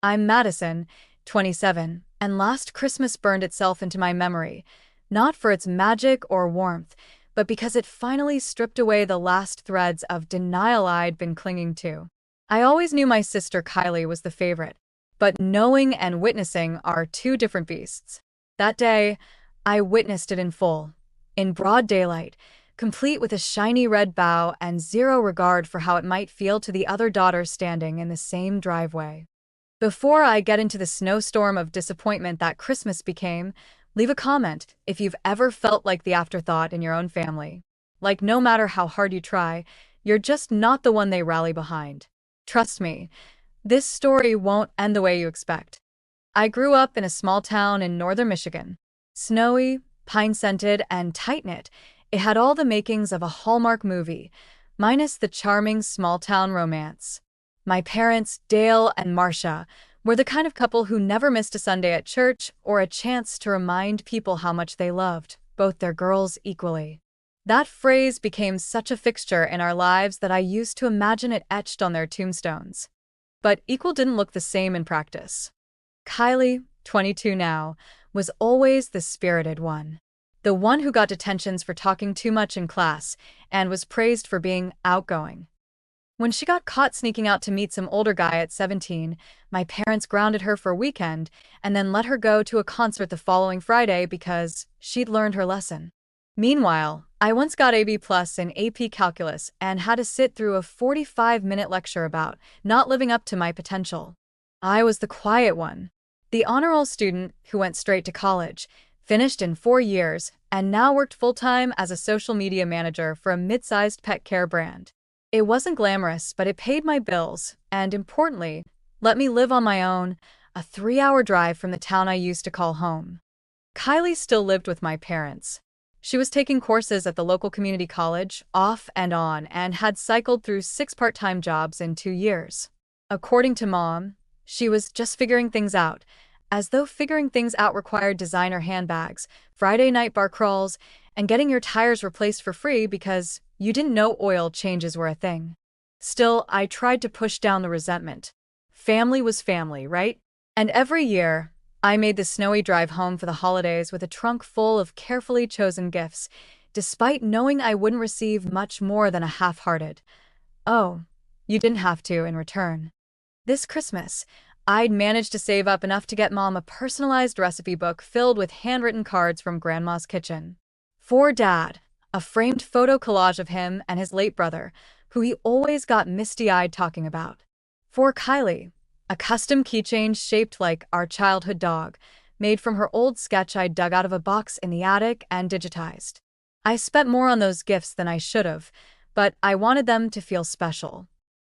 I'm Madison, 27, and last Christmas burned itself into my memory, not for its magic or warmth, but because it finally stripped away the last threads of denial I'd been clinging to. I always knew my sister Kylie was the favorite, but knowing and witnessing are two different beasts. That day, I witnessed it in full, in broad daylight, complete with a shiny red bow and zero regard for how it might feel to the other daughters standing in the same driveway. Before I get into the snowstorm of disappointment that Christmas became, leave a comment if you've ever felt like the afterthought in your own family. Like no matter how hard you try, you're just not the one they rally behind. Trust me, this story won't end the way you expect. I grew up in a small town in northern Michigan. Snowy, pine-scented, and tight-knit, it had all the makings of a Hallmark movie, minus the charming small-town romance. My parents, Dale and Marcia, were the kind of couple who never missed a Sunday at church or a chance to remind people how much they loved both their girls equally. That phrase became such a fixture in our lives that I used to imagine it etched on their tombstones. But equal didn't look the same in practice. Kylie, 22 now, was always the spirited one. The one who got detentions for talking too much in class and was praised for being outgoing. When she got caught sneaking out to meet some older guy at 17, my parents grounded her for a weekend and then let her go to a concert the following Friday because she'd learned her lesson. Meanwhile, I once got a B+ in AP Calculus and had to sit through a 45-minute lecture about not living up to my potential. I was the quiet one, the honor roll student who went straight to college, finished in 4 years, and now worked full-time as a social media manager for a mid-sized pet care brand. It wasn't glamorous, but it paid my bills, and importantly, let me live on my own, a 3-hour drive from the town I used to call home. Kylie still lived with my parents. She was taking courses at the local community college, off and on, and had cycled through 6 part-time jobs in 2 years. According to Mom, she was just figuring things out, as though figuring things out required designer handbags, Friday night bar crawls, and getting your tires replaced for free because you didn't know oil changes were a thing. Still, I tried to push down the resentment. Family was family, right? And every year, I made the snowy drive home for the holidays with a trunk full of carefully chosen gifts, despite knowing I wouldn't receive much more than a half-hearted, "Oh, you didn't have to," in return. This Christmas, I'd managed to save up enough to get Mom a personalized recipe book filled with handwritten cards from Grandma's kitchen. For Dad, a framed photo collage of him and his late brother, who he always got misty-eyed talking about. For Kylie, a custom keychain shaped like our childhood dog, made from her old sketch I'd dug out of a box in the attic and digitized. I spent more on those gifts than I should have, but I wanted them to feel special.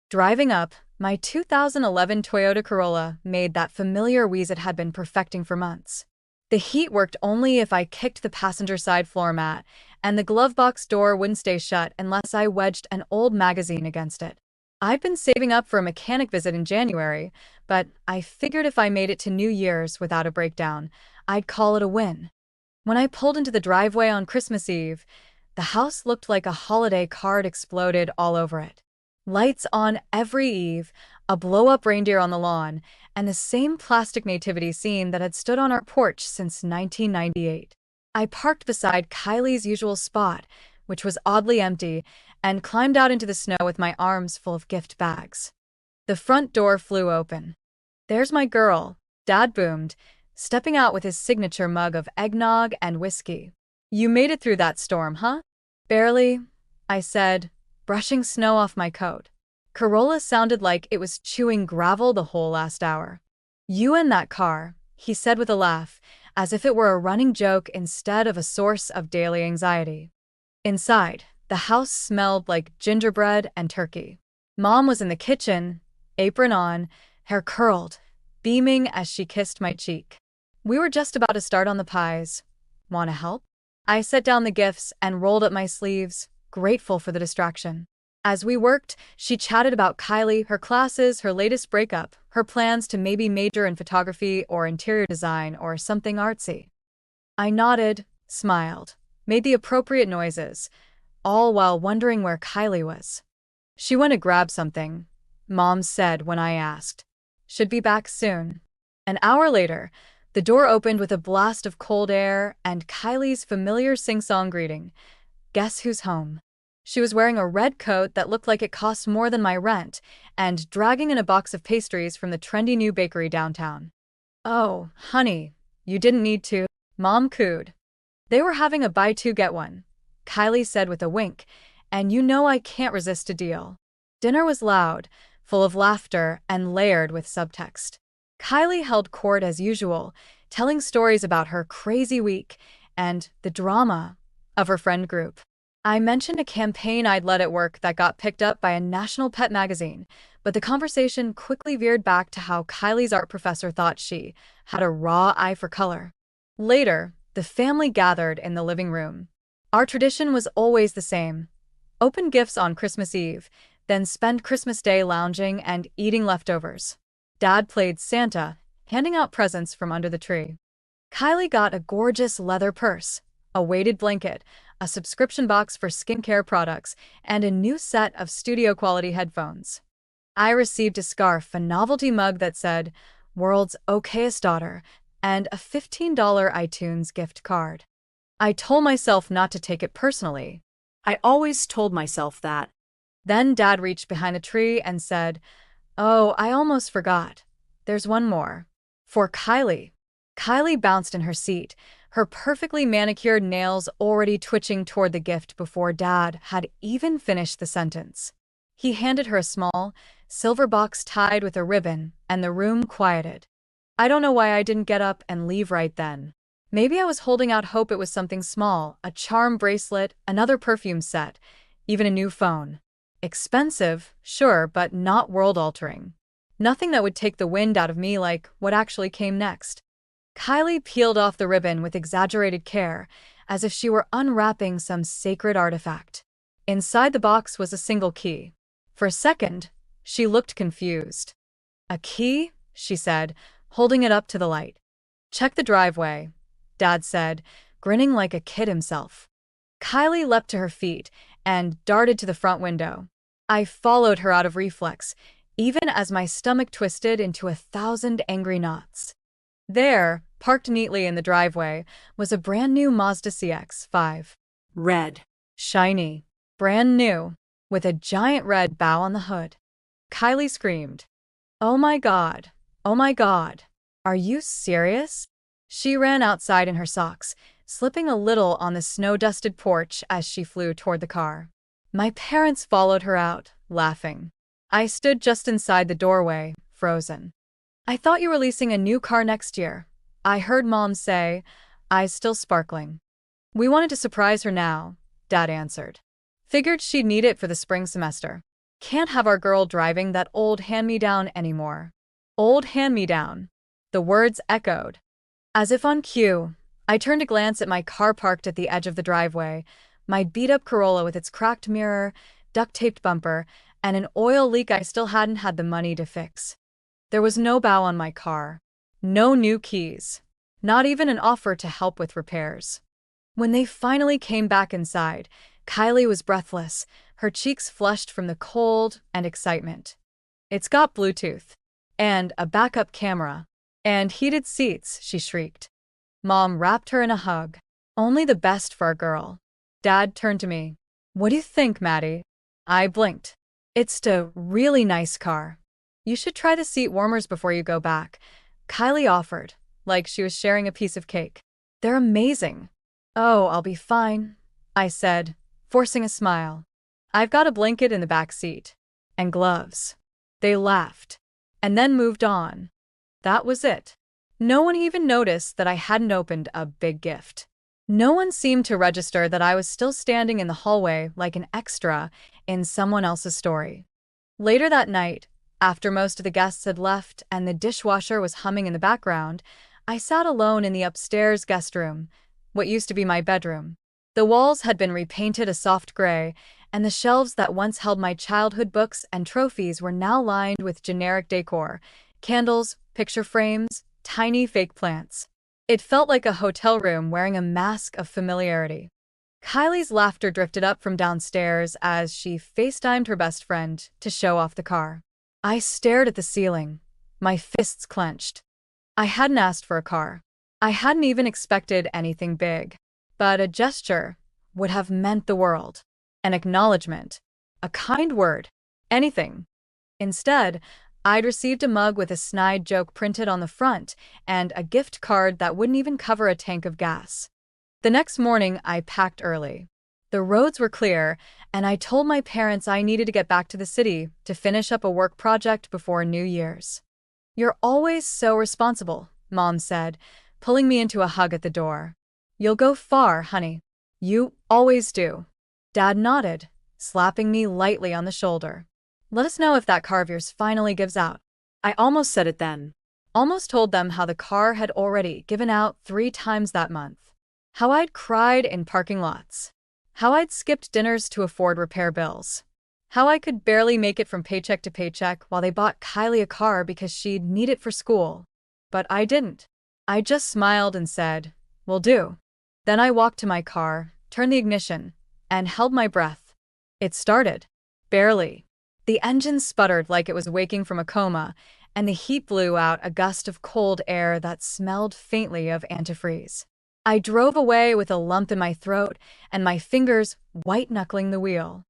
Driving up, my 2011 Toyota Corolla made that familiar wheeze it had been perfecting for months. The heat worked only if I kicked the passenger side floor mat, and the glove box door wouldn't stay shut unless I wedged an old magazine against it. I'd been saving up for a mechanic visit in January, but I figured if I made it to New Year's without a breakdown, I'd call it a win. When I pulled into the driveway on Christmas Eve, the house looked like a holiday card exploded all over it. Lights on every eve, a blow-up reindeer on the lawn, and the same plastic nativity scene that had stood on our porch since 1998. I parked beside Kylie's usual spot, which was oddly empty, and climbed out into the snow with my arms full of gift bags. The front door flew open. "There's my girl," Dad boomed, stepping out with his signature mug of eggnog and whiskey. "You made it through that storm, huh?" "Barely," I said, brushing snow off my coat. Corolla sounded like it was chewing gravel the whole last hour. "You and that car," he said with a laugh, as if it were a running joke instead of a source of daily anxiety. Inside, the house smelled like gingerbread and turkey. Mom was in the kitchen, apron on, hair curled, beaming as she kissed my cheek. We were just about to start on the pies. "Want to help?" I set down the gifts and rolled up my sleeves, grateful for the distraction. As we worked, she chatted about Kylie, her classes, her latest breakup, her plans to maybe major in photography or interior design or something artsy. I nodded, smiled, made the appropriate noises, all while wondering where Kylie was. "She went to grab something," Mom said when I asked. Should be back soon. An hour later, the door opened with a blast of cold air and Kylie's familiar sing-song greeting. Guess who's home? She was wearing a red coat that looked like it cost more than my rent and dragging in a box of pastries from the trendy new bakery downtown. Oh, honey, you didn't need to. Mom cooed. They were having a buy two get one, Kylie said with a wink, and you know I can't resist a deal. Dinner was loud, full of laughter and layered with subtext. Kylie held court as usual, telling stories about her crazy week and the drama of her friend group. I mentioned a campaign I'd led at work that got picked up by a national pet magazine, but the conversation quickly veered back to how Kylie's art professor thought she had a raw eye for color. Later, the family gathered in the living room. Our tradition was always the same. Open gifts on Christmas Eve, then spend Christmas Day lounging and eating leftovers. Dad played Santa, handing out presents from under the tree. Kylie got a gorgeous leather purse, a weighted blanket, a subscription box for skincare products, and a new set of studio-quality headphones. I received a scarf, a novelty mug that said, "World's okayest daughter," and a $15 iTunes gift card. I told myself not to take it personally. I always told myself that. Then Dad reached behind a tree and said, "Oh, I almost forgot. There's one more. For Kylie." Kylie bounced in her seat, her perfectly manicured nails already twitching toward the gift before Dad had even finished the sentence. He handed her a small, silver box tied with a ribbon, and the room quieted. I don't know why I didn't get up and leave right then. Maybe I was holding out hope it was something small, a charm bracelet, another perfume set, even a new phone. Expensive, sure, but not world-altering. Nothing that would take the wind out of me like what actually came next. Kylie peeled off the ribbon with exaggerated care, as if she were unwrapping some sacred artifact. Inside the box was a single key. For a second, she looked confused. "A key?" she said, holding it up to the light. "Check the driveway," Dad said, grinning like a kid himself. Kylie leapt to her feet and darted to the front window. I followed her out of reflex, even as my stomach twisted into 1,000 angry knots. There, parked neatly in the driveway, was a brand new Mazda CX-5. Red. Shiny. Brand new. With a giant red bow on the hood. Kylie screamed. "Oh my God. Oh my God. Are you serious?" She ran outside in her socks, slipping a little on the snow-dusted porch as she flew toward the car. My parents followed her out, laughing. I stood just inside the doorway, frozen. "I thought you were leasing a new car next year," I heard Mom say, eyes still sparkling. "We wanted to surprise her now," Dad answered. "Figured she'd need it for the spring semester. Can't have our girl driving that old hand-me-down anymore." Old hand-me-down. The words echoed. As if on cue, I turned to glance at my car parked at the edge of the driveway, my beat-up Corolla with its cracked mirror, duct-taped bumper, and an oil leak I still hadn't had the money to fix. There was no bow on my car. No new keys. Not even an offer to help with repairs. When they finally came back inside, Kylie was breathless, her cheeks flushed from the cold and excitement. "It's got Bluetooth. And a backup camera. And heated seats," she shrieked. Mom wrapped her in a hug. "Only the best for our girl." Dad turned to me. "What do you think, Maddie?" I blinked. "It's a really nice car. You should try the seat warmers before you go back," Kylie offered, like she was sharing a piece of cake. "They're amazing." "Oh, I'll be fine," I said, forcing a smile. "I've got a blanket in the back seat. And gloves." They laughed. And then moved on. That was it. No one even noticed that I hadn't opened a big gift. No one seemed to register that I was still standing in the hallway like an extra in someone else's story. Later that night, after most of the guests had left and the dishwasher was humming in the background, I sat alone in the upstairs guest room, what used to be my bedroom. The walls had been repainted a soft gray, and the shelves that once held my childhood books and trophies were now lined with generic decor, candles, picture frames, tiny fake plants. It felt like a hotel room wearing a mask of familiarity. Kylie's laughter drifted up from downstairs as she FaceTimed her best friend to show off the car. I stared at the ceiling, My fists clenched. I hadn't asked for a car. I hadn't even expected anything big. But a gesture would have meant the world. An acknowledgement. A kind word. Anything. Instead, I'd received a mug with a snide joke printed on the front and a gift card that wouldn't even cover a tank of gas. The next morning, I packed early. The roads were clear, and I told my parents I needed to get back to the city to finish up a work project before New Year's. "You're always so responsible," Mom said, pulling me into a hug at the door. "You'll go far, honey. You always do." Dad nodded, slapping me lightly on the shoulder. "Let us know if that car of yours finally gives out." I almost said it then. Almost told them how the car had already given out 3 times that month. How I'd cried in parking lots. How I'd skipped dinners to afford repair bills. How I could barely make it from paycheck to paycheck while they bought Kylie a car because she'd need it for school. But I didn't. I just smiled and said, "Will do." Then I walked to my car, turned the ignition, and held my breath. It started. Barely. The engine sputtered like it was waking from a coma, and the heat blew out a gust of cold air that smelled faintly of antifreeze. I drove away with a lump in my throat and my fingers white-knuckling the wheel.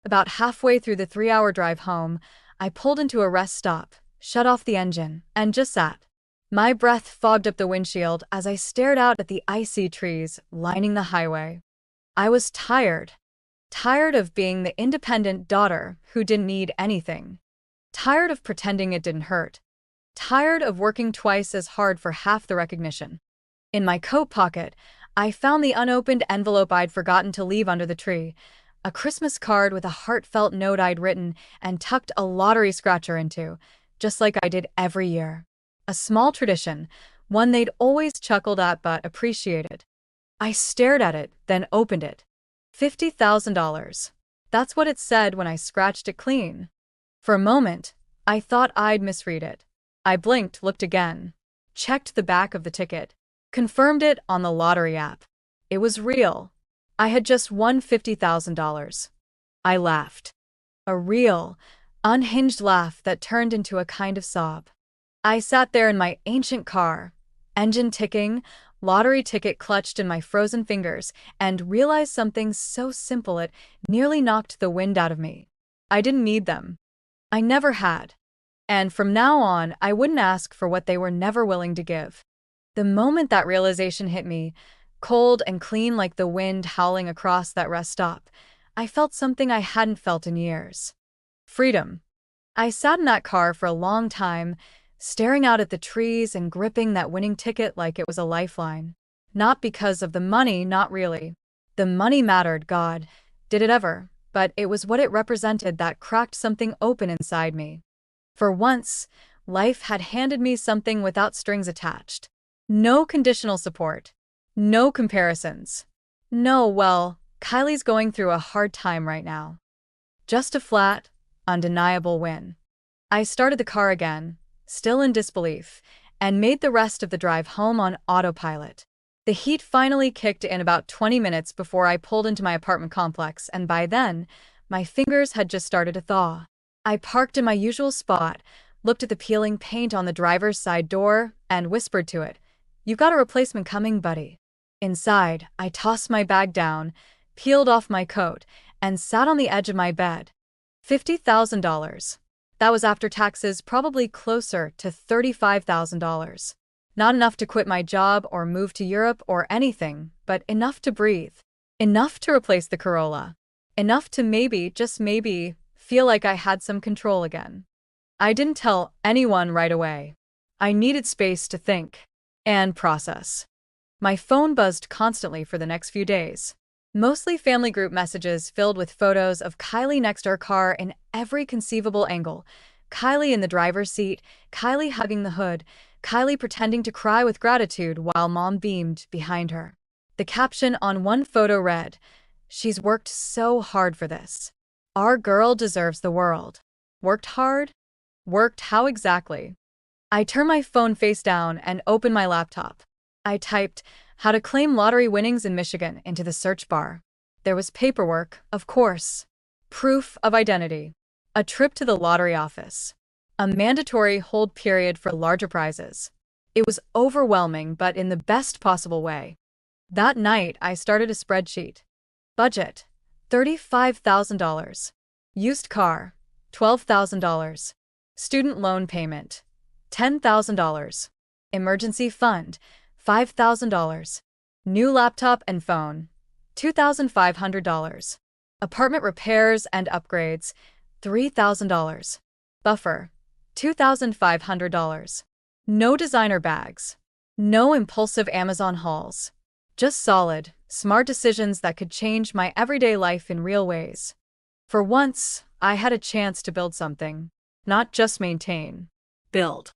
About halfway through the 3-hour drive home, I pulled into a rest stop, shut off the engine, and just sat. My breath fogged up the windshield as I stared out at the icy trees lining the highway. I was tired. Tired of being the independent daughter who didn't need anything. Tired of pretending it didn't hurt. Tired of working twice as hard for half the recognition. In my coat pocket, I found the unopened envelope I'd forgotten to leave under the tree, a Christmas card with a heartfelt note I'd written and tucked a lottery scratcher into, just like I did every year. A small tradition, one they'd always chuckled at but appreciated. I stared at it, then opened it. $50,000. That's what it said when I scratched it clean. For a moment, I thought I'd misread it. I blinked, looked again, checked the back of the ticket. Confirmed it on the lottery app. It was real. I had just won $50,000. I laughed. A real, unhinged laugh that turned into a kind of sob. I sat there in my ancient car, engine ticking, lottery ticket clutched in my frozen fingers, and realized something so simple it nearly knocked the wind out of me. I didn't need them. I never had. And from now on, I wouldn't ask for what they were never willing to give. The moment that realization hit me, cold and clean like the wind howling across that rest stop, I felt something I hadn't felt in years. Freedom. I sat in that car for a long time, staring out at the trees and gripping that winning ticket like it was a lifeline. Not because of the money, not really. The money mattered, God, did it ever, but it was what it represented that cracked something open inside me. For once, life had handed me something without strings attached. No conditional support. No comparisons. No, well, Kylie's going through a hard time right now. Just a flat, undeniable win. I started the car again, still in disbelief, and made the rest of the drive home on autopilot. The heat finally kicked in about 20 minutes before I pulled into my apartment complex, and by then, my fingers had just started to thaw. I parked in my usual spot, looked at the peeling paint on the driver's side door, and whispered to it, "You've got a replacement coming, buddy." Inside, I tossed my bag down, peeled off my coat, and sat on the edge of my bed. $50,000. That was after taxes, probably closer to $35,000. Not enough to quit my job or move to Europe or anything, but enough to breathe. Enough to replace the Corolla. Enough to maybe, just maybe, feel like I had some control again. I didn't tell anyone right away. I needed space to think and process. My phone buzzed constantly for the next few days. Mostly family group messages filled with photos of Kylie next to her car in every conceivable angle. Kylie in the driver's seat, Kylie hugging the hood, Kylie pretending to cry with gratitude while Mom beamed behind her. The caption on one photo read, "She's worked so hard for this. Our girl deserves the world." Worked hard? Worked how exactly? I turned my phone face down and opened my laptop. I typed, "How to claim lottery winnings in Michigan" into the search bar. There was paperwork, of course. Proof of identity. A trip to the lottery office. a mandatory hold period for larger prizes. It was overwhelming, but in the best possible way. That night, I started a spreadsheet. Budget, $35,000. Used car, $12,000. Student loan payment, $10,000. Emergency fund, $5,000. New laptop and phone, $2,500. Apartment repairs and upgrades, $3,000. Buffer, $2,500. No designer bags. No impulsive Amazon hauls. Just solid, smart decisions that could change my everyday life in real ways. For once, I had a chance to build something, not just maintain. Build.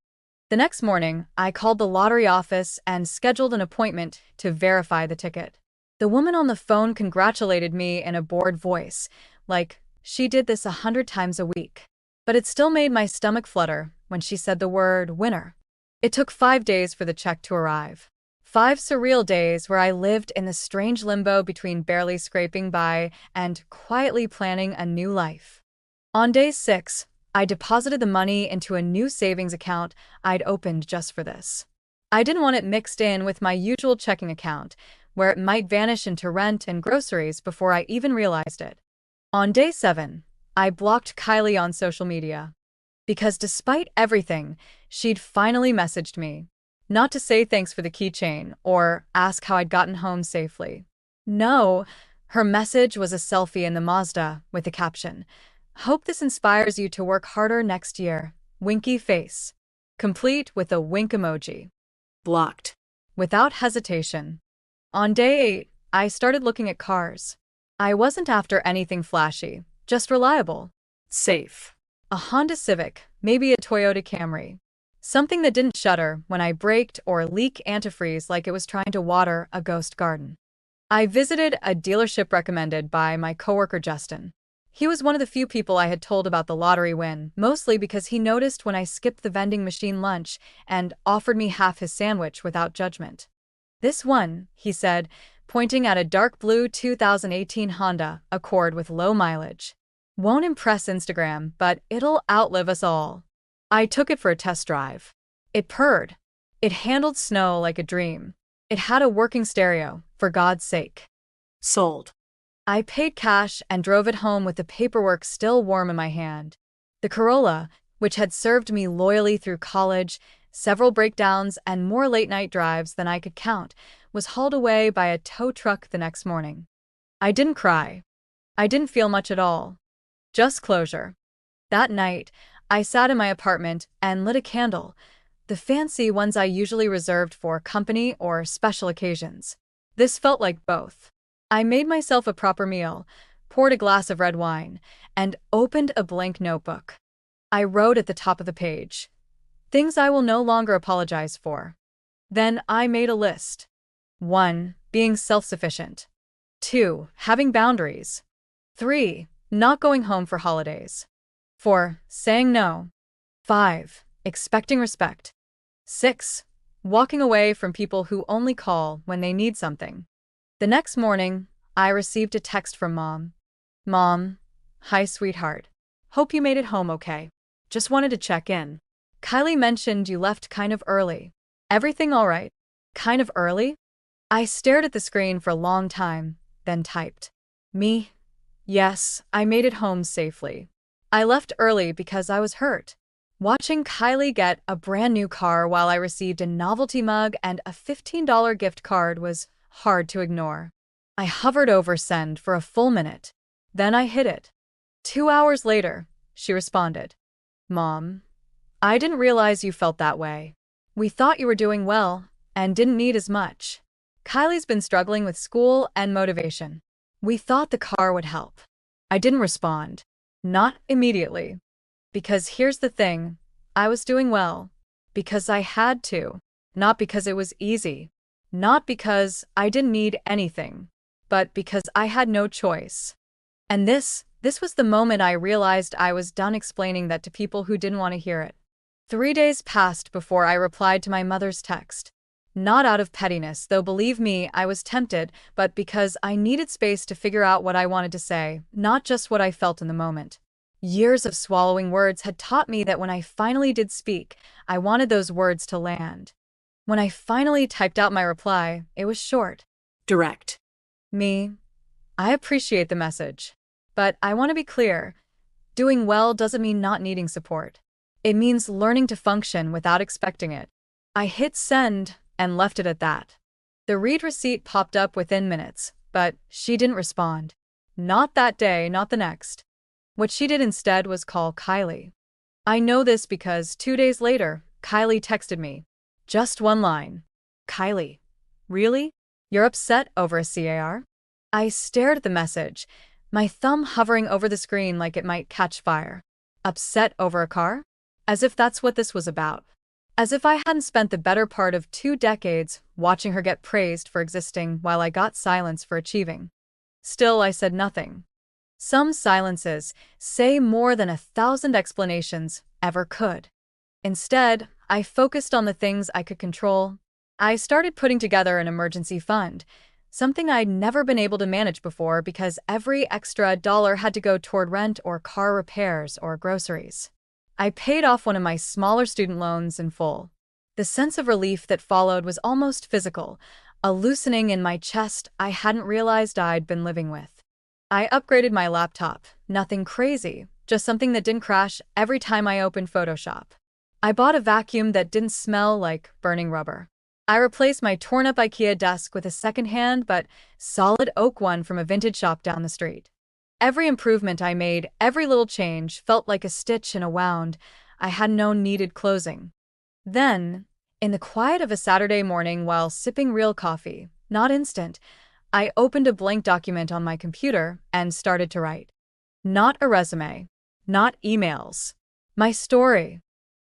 The next morning, I called the lottery office and scheduled an appointment to verify the ticket. The woman on the phone congratulated me in a bored voice, like she did this 100 times a week. But it still made my stomach flutter when she said the word winner. It took 5 days for the check to arrive. 5 surreal days where I lived in the strange limbo between barely scraping by and quietly planning a new life. On day 6, I deposited the money into a new savings account I'd opened just for this. I didn't want it mixed in with my usual checking account, where it might vanish into rent and groceries before I even realized it. On day 7, I blocked Kylie on social media. Because despite everything, she'd finally messaged me. Not to say thanks for the keychain or ask how I'd gotten home safely. No, her message was a selfie in the Mazda with the caption, "Hope this inspires you to work harder next year. Winky face." Complete with a wink emoji. Blocked. Without hesitation. On day 8, I started looking at cars. I wasn't after anything flashy, just reliable. Safe. A Honda Civic, maybe a Toyota Camry. Something that didn't shudder when I braked or leak antifreeze like it was trying to water a ghost garden. I visited a dealership recommended by my coworker Justin. He was one of the few people I had told about the lottery win, mostly because he noticed when I skipped the vending machine lunch and offered me half his sandwich without judgment. "This one," he said, pointing at a dark blue 2018 Honda Accord with low mileage. "Won't impress Instagram, but it'll outlive us all." I took it for a test drive. It purred. It handled snow like a dream. It had a working stereo, for God's sake. Sold. I paid cash and drove it home with the paperwork still warm in my hand. The Corolla, which had served me loyally through college, several breakdowns, and more late-night drives than I could count, was hauled away by a tow truck the next morning. I didn't cry. I didn't feel much at all. Just closure. That night, I sat in my apartment and lit a candle, the fancy ones I usually reserved for company or special occasions. This felt like both. I made myself a proper meal, poured a glass of red wine, and opened a blank notebook. I wrote at the top of the page, "Things I will no longer apologize for." Then I made a list. 1. Being self-sufficient. 2. Having boundaries. 3. Not going home for holidays. 4. Saying no. 5. Expecting respect. 6. Walking away from people who only call when they need something. The next morning, I received a text from Mom. "Mom, hi sweetheart. Hope you made it home okay. Just wanted to check in. Kylie mentioned you left kind of early. Everything all right?" Kind of early? I stared at the screen for a long time, then typed. "Me? Yes, I made it home safely. I left early because I was hurt." Watching Kylie get a brand new car while I received a novelty mug and a $15 gift card was hard to ignore. I hovered over send for a full minute. Then I hit it. 2 hours later, she responded. "Mom, I didn't realize you felt that way. We thought you were doing well and didn't need as much. Kylie's been struggling with school and motivation. We thought the car would help." I didn't respond. Not immediately. Because here's the thing, I was doing well. Because I had to. Not because it was easy. Not because I didn't need anything. But because I had no choice. And this was the moment I realized I was done explaining that to people who didn't want to hear it. 3 days passed before I replied to my mother's text. Not out of pettiness, though believe me, I was tempted, but because I needed space to figure out what I wanted to say, not just what I felt in the moment. Years of swallowing words had taught me that when I finally did speak, I wanted those words to land. When I finally typed out my reply, it was short. Direct. Me, I appreciate the message. But I want to be clear. Doing well doesn't mean not needing support. It means learning to function without expecting it. I hit send and left it at that. The read receipt popped up within minutes, but she didn't respond. Not that day, not the next. What she did instead was call Kylie. I know this because 2 days later, Kylie texted me. Just one line. Kylie, really? You're upset over a CAR? I stared at the message, my thumb hovering over the screen like it might catch fire. Upset over a car? As if that's what this was about. As if I hadn't spent the better part of 2 decades watching her get praised for existing while I got silence for achieving. Still, I said nothing. Some silences say more than 1,000 explanations ever could. Instead, I focused on the things I could control. I started putting together an emergency fund, something I'd never been able to manage before because every extra dollar had to go toward rent or car repairs or groceries. I paid off one of my smaller student loans in full. The sense of relief that followed was almost physical, a loosening in my chest I hadn't realized I'd been living with. I upgraded my laptop, nothing crazy, just something that didn't crash every time I opened Photoshop. I bought a vacuum that didn't smell like burning rubber. I replaced my torn-up IKEA desk with a second-hand but solid oak one from a vintage shop down the street. Every improvement I made, every little change, felt like a stitch in a wound I hadn't known needed closing. Then, in the quiet of a Saturday morning while sipping real coffee, not instant, I opened a blank document on my computer and started to write. Not a resume, not emails. My story.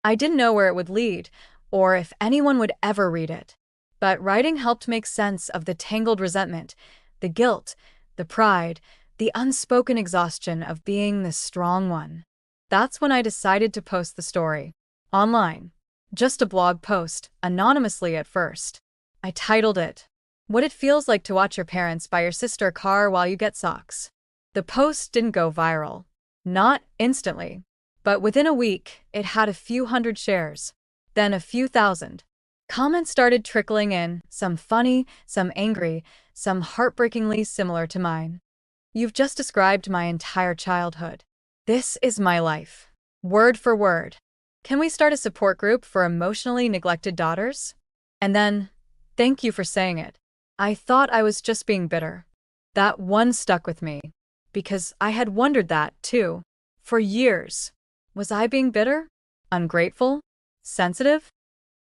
I didn't know where it would lead, or if anyone would ever read it. But writing helped make sense of the tangled resentment, the guilt, the pride, the unspoken exhaustion of being the strong one. That's when I decided to post the story. Online. Just a blog post, anonymously at first. I titled it, What It Feels Like to Watch Your Parents Buy Your Sister a Car While You Get Socks. The post didn't go viral. Not instantly. But within a week, it had a few hundred shares. Then a few thousand. Comments started trickling in, some funny, some angry, some heartbreakingly similar to mine. You've just described my entire childhood. This is my life. Word for word. Can we start a support group for emotionally neglected daughters? And then, thank you for saying it. I thought I was just being bitter. That one stuck with me. Because I had wondered that, too. For years. Was I being bitter? Ungrateful? Sensitive?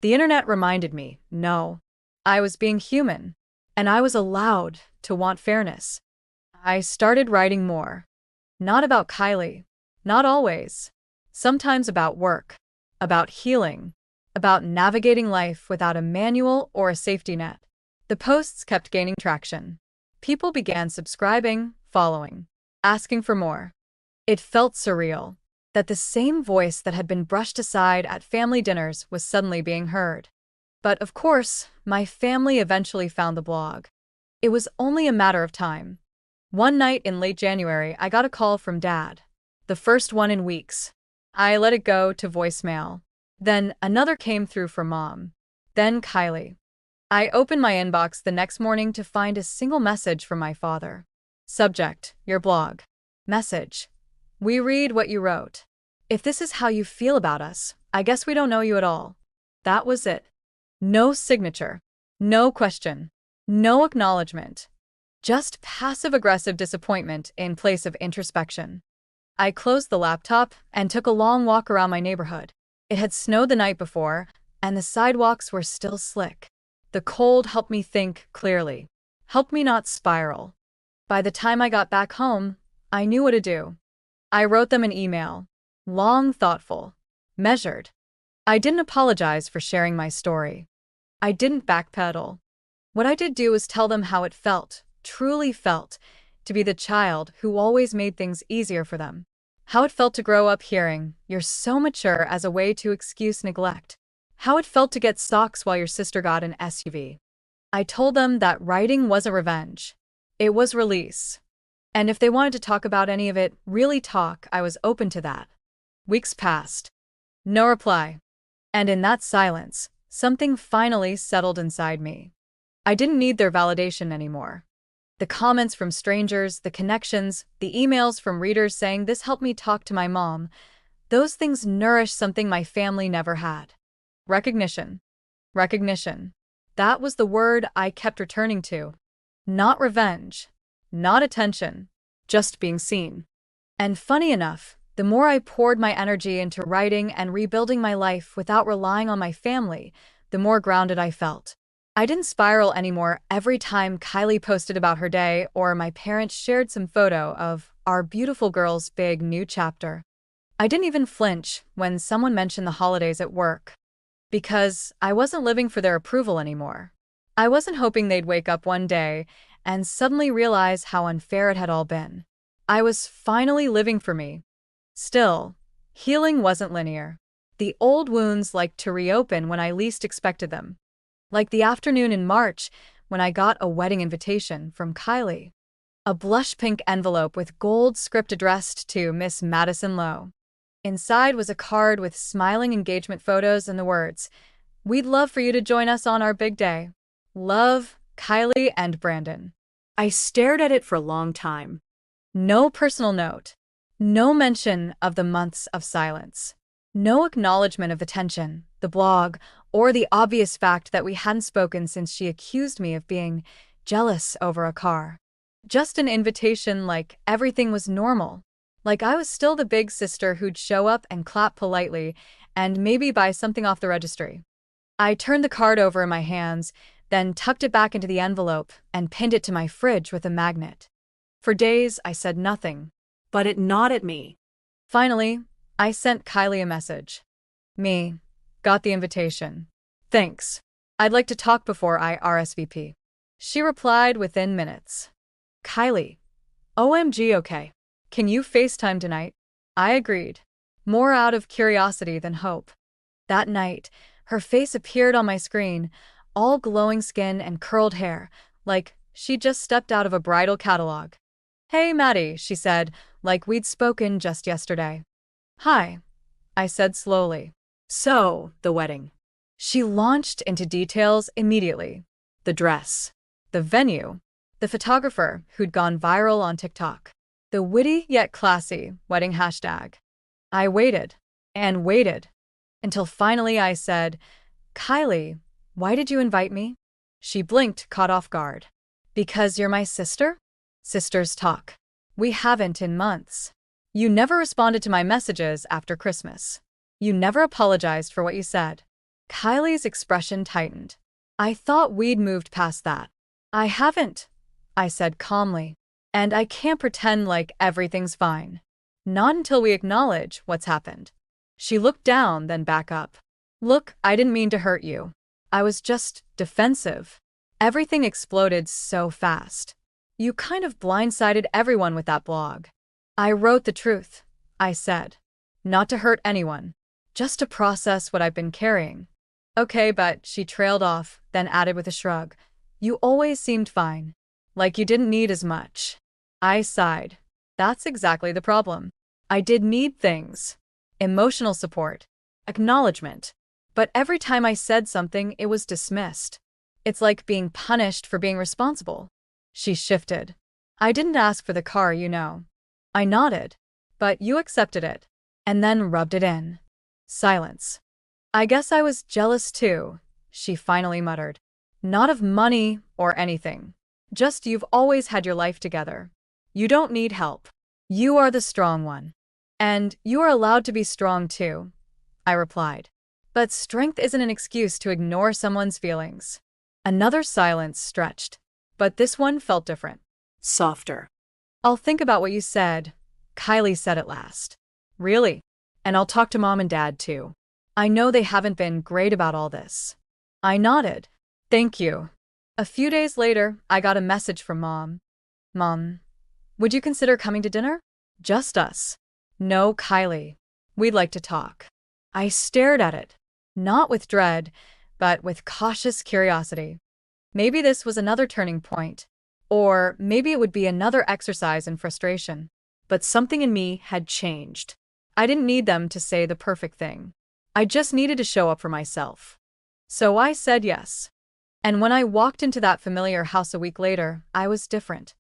The internet reminded me, no. I was being human. And I was allowed to want fairness. I started writing more. Not about Kylie. Not always. Sometimes about work. About healing. About navigating life without a manual or a safety net. The posts kept gaining traction. People began subscribing, following, asking for more. It felt surreal. That the same voice that had been brushed aside at family dinners was suddenly being heard. But of course, my family eventually found the blog. It was only a matter of time. One night in late January, I got a call from Dad. The first one in weeks. I let it go to voicemail. Then another came through from Mom. Then Kylie. I opened my inbox the next morning to find a single message from my father. Subject, your blog. Message. We read what you wrote. If this is how you feel about us, I guess we don't know you at all. That was it. No signature. No question. No acknowledgement. Just passive-aggressive disappointment in place of introspection. I closed the laptop and took a long walk around my neighborhood. It had snowed the night before, and the sidewalks were still slick. The cold helped me think clearly. Helped me not spiral. By the time I got back home, I knew what to do. I wrote them an email. Long, thoughtful. Measured. I didn't apologize for sharing my story. I didn't backpedal. What I did do was tell them how it felt, truly felt, to be the child who always made things easier for them. How it felt to grow up hearing, "You're so mature," as a way to excuse neglect. How it felt to get socks while your sister got an SUV. I told them that writing wasn't revenge. It was release. And if they wanted to talk about any of it, really talk, I was open to that. Weeks passed. No reply. And in that silence, something finally settled inside me. I didn't need their validation anymore. The comments from strangers, the connections, the emails from readers saying this helped me talk to my mom, those things nourished something my family never had. Recognition. Recognition. That was the word I kept returning to. Not revenge. Not attention. Just being seen. And funny enough, the more I poured my energy into writing and rebuilding my life without relying on my family, the more grounded I felt. I didn't spiral anymore every time Kylie posted about her day or my parents shared some photo of our beautiful girl's big new chapter. I didn't even flinch when someone mentioned the holidays at work. Because I wasn't living for their approval anymore. I wasn't hoping they'd wake up one day and suddenly realize how unfair it had all been. I was finally living for me. Still, healing wasn't linear. The old wounds liked to reopen when I least expected them. Like the afternoon in March when I got a wedding invitation from Kylie. A blush pink envelope with gold script addressed to Miss Madison Lowe. Inside was a card with smiling engagement photos and the words, "We'd love for you to join us on our big day. Love, Kylie and Brandon." I stared at it for a long time. No personal note. No mention of the months of silence. No acknowledgement of the tension, the blog, or the obvious fact that we hadn't spoken since she accused me of being jealous over a car. Just an invitation like everything was normal. Like I was still the big sister who'd show up and clap politely and maybe buy something off the registry. I turned the card over in my hands, then tucked it back into the envelope and pinned it to my fridge with a magnet. For days, I said nothing, but it gnawed at me. Finally, I sent Kylie a message. Me. Got the invitation. Thanks. I'd like to talk before I RSVP. She replied within minutes. Kylie. OMG, okay. Can you FaceTime tonight? I agreed. More out of curiosity than hope. That night, her face appeared on my screen, all glowing skin and curled hair, like she'd just stepped out of a bridal catalog. Hey, Maddie, she said, like we'd spoken just yesterday. Hi, I said slowly. So, the wedding. She launched into details immediately. The dress. The venue. The photographer who'd gone viral on TikTok. The witty yet classy wedding hashtag. I waited and waited until finally I said, Kylie, why did you invite me? She blinked, caught off guard. Because you're my sister? Sisters talk. We haven't in months. You never responded to my messages after Christmas. You never apologized for what you said. Kylie's expression tightened. I thought we'd moved past that. I haven't, I said calmly. And I can't pretend like everything's fine. Not until we acknowledge what's happened. She looked down, then back up. Look, I didn't mean to hurt you. I was just defensive. Everything exploded so fast. You kind of blindsided everyone with that blog. I wrote the truth, I said. Not to hurt anyone. Just to process what I've been carrying. Okay, but she trailed off, then added with a shrug. You always seemed fine. Like you didn't need as much. I sighed. That's exactly the problem. I did need things. Emotional support. Acknowledgement. But every time I said something, it was dismissed. It's like being punished for being responsible. She shifted. I didn't ask for the car, you know. I nodded. But you accepted it. And then rubbed it in. Silence. I guess I was jealous too, she finally muttered. Not of money or anything. Just you've always had your life together. You don't need help. You are the strong one. And you are allowed to be strong too, I replied. But strength isn't an excuse to ignore someone's feelings. Another silence stretched, but this one felt different. Softer. I'll think about what you said, Kylie said at last. Really? And I'll talk to Mom and Dad too. I know they haven't been great about all this. I nodded. Thank you. A few days later, I got a message from Mom. Mom, would you consider coming to dinner? Just us. No, Kylie. We'd like to talk. I stared at it. Not with dread, but with cautious curiosity. Maybe this was another turning point. Or maybe it would be another exercise in frustration. But something in me had changed. I didn't need them to say the perfect thing. I just needed to show up for myself. So I said yes. And when I walked into that familiar house a week later, I was different.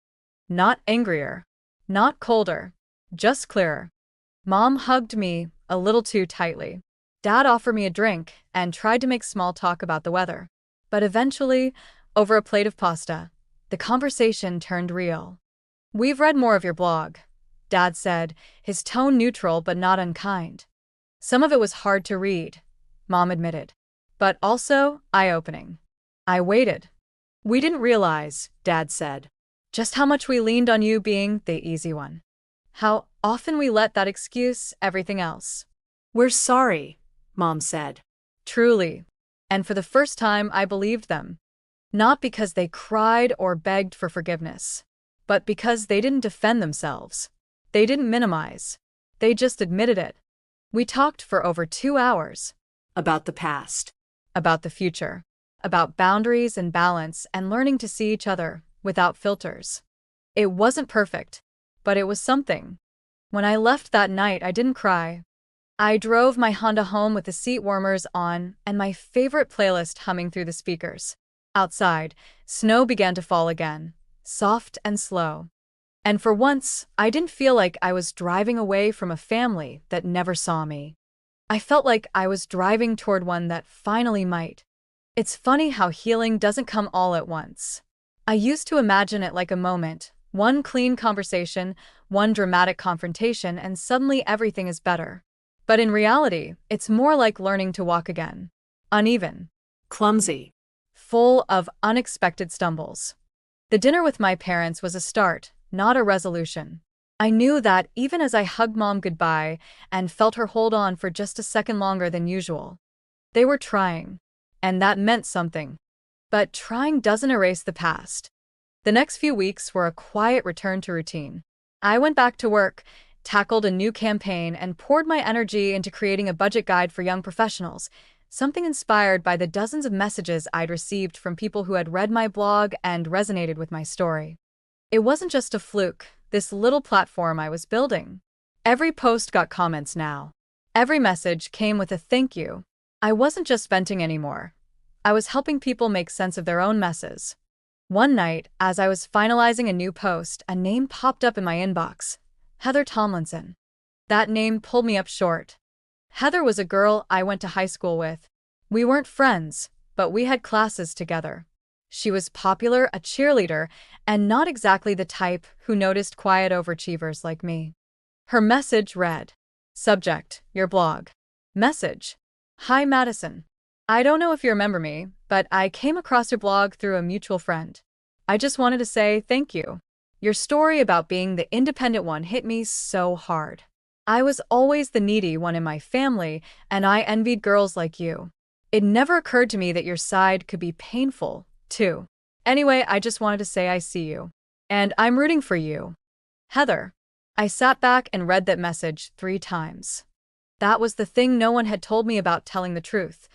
Not angrier. Not colder. Just clearer. Mom hugged me a little too tightly. Dad offered me a drink and tried to make small talk about the weather. But eventually, over a plate of pasta, the conversation turned real. "We've read more of your blog," Dad said, his tone neutral but not unkind. "Some of it was hard to read," Mom admitted. "But also eye-opening." I waited. "We didn't realize," Dad said, "just how much we leaned on you being the easy one. How often we let that excuse everything else." "We're sorry," Mom said. Truly. And for the first time, I believed them. Not because they cried or begged for forgiveness, but because they didn't defend themselves. They didn't minimize. They just admitted it. We talked for over 2 hours. About the past. About the future. About boundaries and balance and learning to see each other without filters. It wasn't perfect, but it was something. When I left that night, I didn't cry. I drove my Honda home with the seat warmers on and my favorite playlist humming through the speakers. Outside, snow began to fall again, soft and slow. And for once, I didn't feel like I was driving away from a family that never saw me. I felt like I was driving toward one that finally might. It's funny how healing doesn't come all at once. I used to imagine it like a moment, one clean conversation, one dramatic confrontation, and suddenly everything is better. But in reality, it's more like learning to walk again. Uneven. Clumsy. Full of unexpected stumbles. The dinner with my parents was a start, not a resolution. I knew that even as I hugged Mom goodbye and felt her hold on for just a second longer than usual. They were trying. And that meant something. But trying doesn't erase the past. The next few weeks were a quiet return to routine. I went back to work, tackled a new campaign, and poured my energy into creating a budget guide for young professionals, something inspired by the dozens of messages I'd received from people who had read my blog and resonated with my story. It wasn't just a fluke, this little platform I was building. Every post got comments now. Every message came with a thank you. I wasn't just venting anymore. I was helping people make sense of their own messes. One night, as I was finalizing a new post, a name popped up in my inbox. Heather Tomlinson. That name pulled me up short. Heather was a girl I went to high school with. We weren't friends, but we had classes together. She was popular, a cheerleader, and not exactly the type who noticed quiet overachievers like me. Her message read, "Subject, your blog." Message: "Hi Madison. I don't know if you remember me, but I came across your blog through a mutual friend. I just wanted to say thank you. Your story about being the independent one hit me so hard. I was always the needy one in my family, and I envied girls like you. It never occurred to me that your side could be painful, too. Anyway, I just wanted to say I see you. And I'm rooting for you. Heather." I sat back and read that message 3 times. That was the thing no one had told me about telling the truth.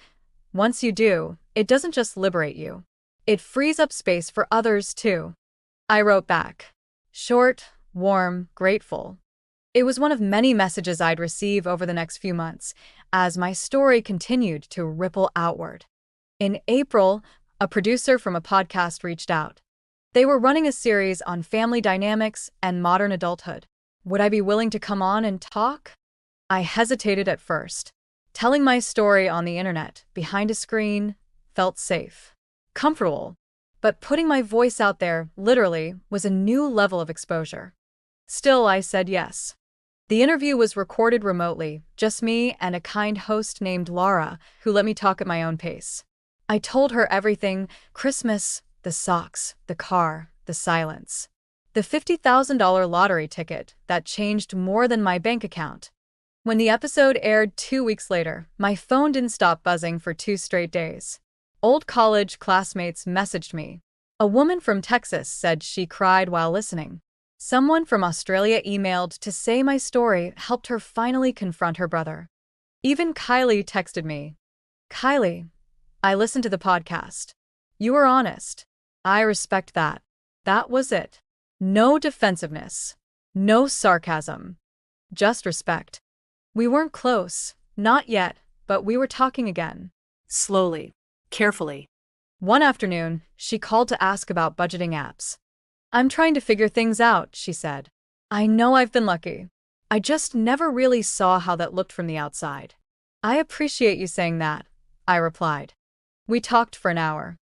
Once you do, it doesn't just liberate you. It frees up space for others, too. I wrote back. Short, warm, grateful. It was one of many messages I'd receive over the next few months, as my story continued to ripple outward. In April, a producer from a podcast reached out. They were running a series on family dynamics and modern adulthood. Would I be willing to come on and talk? I hesitated at first. Telling my story on the internet, behind a screen, felt safe, comfortable. But putting my voice out there, literally, was a new level of exposure. Still, I said yes. The interview was recorded remotely, just me and a kind host named Laura, who let me talk at my own pace. I told her everything: Christmas, the socks, the car, the silence. The $50,000 lottery ticket that changed more than my bank account. When the episode aired 2 weeks later, my phone didn't stop buzzing for 2 straight days. Old college classmates messaged me. A woman from Texas said she cried while listening. Someone from Australia emailed to say my story helped her finally confront her brother. Even Kylie texted me. "Kylie, I listened to the podcast. You were honest. I respect that." That was it. No defensiveness. No sarcasm. Just respect. We weren't close, not yet, but we were talking again. Slowly, carefully. One afternoon, she called to ask about budgeting apps. I'm trying to figure things out, she said. I know I've been lucky. I just never really saw how that looked from the outside. I appreciate you saying that, I replied. We talked for an hour.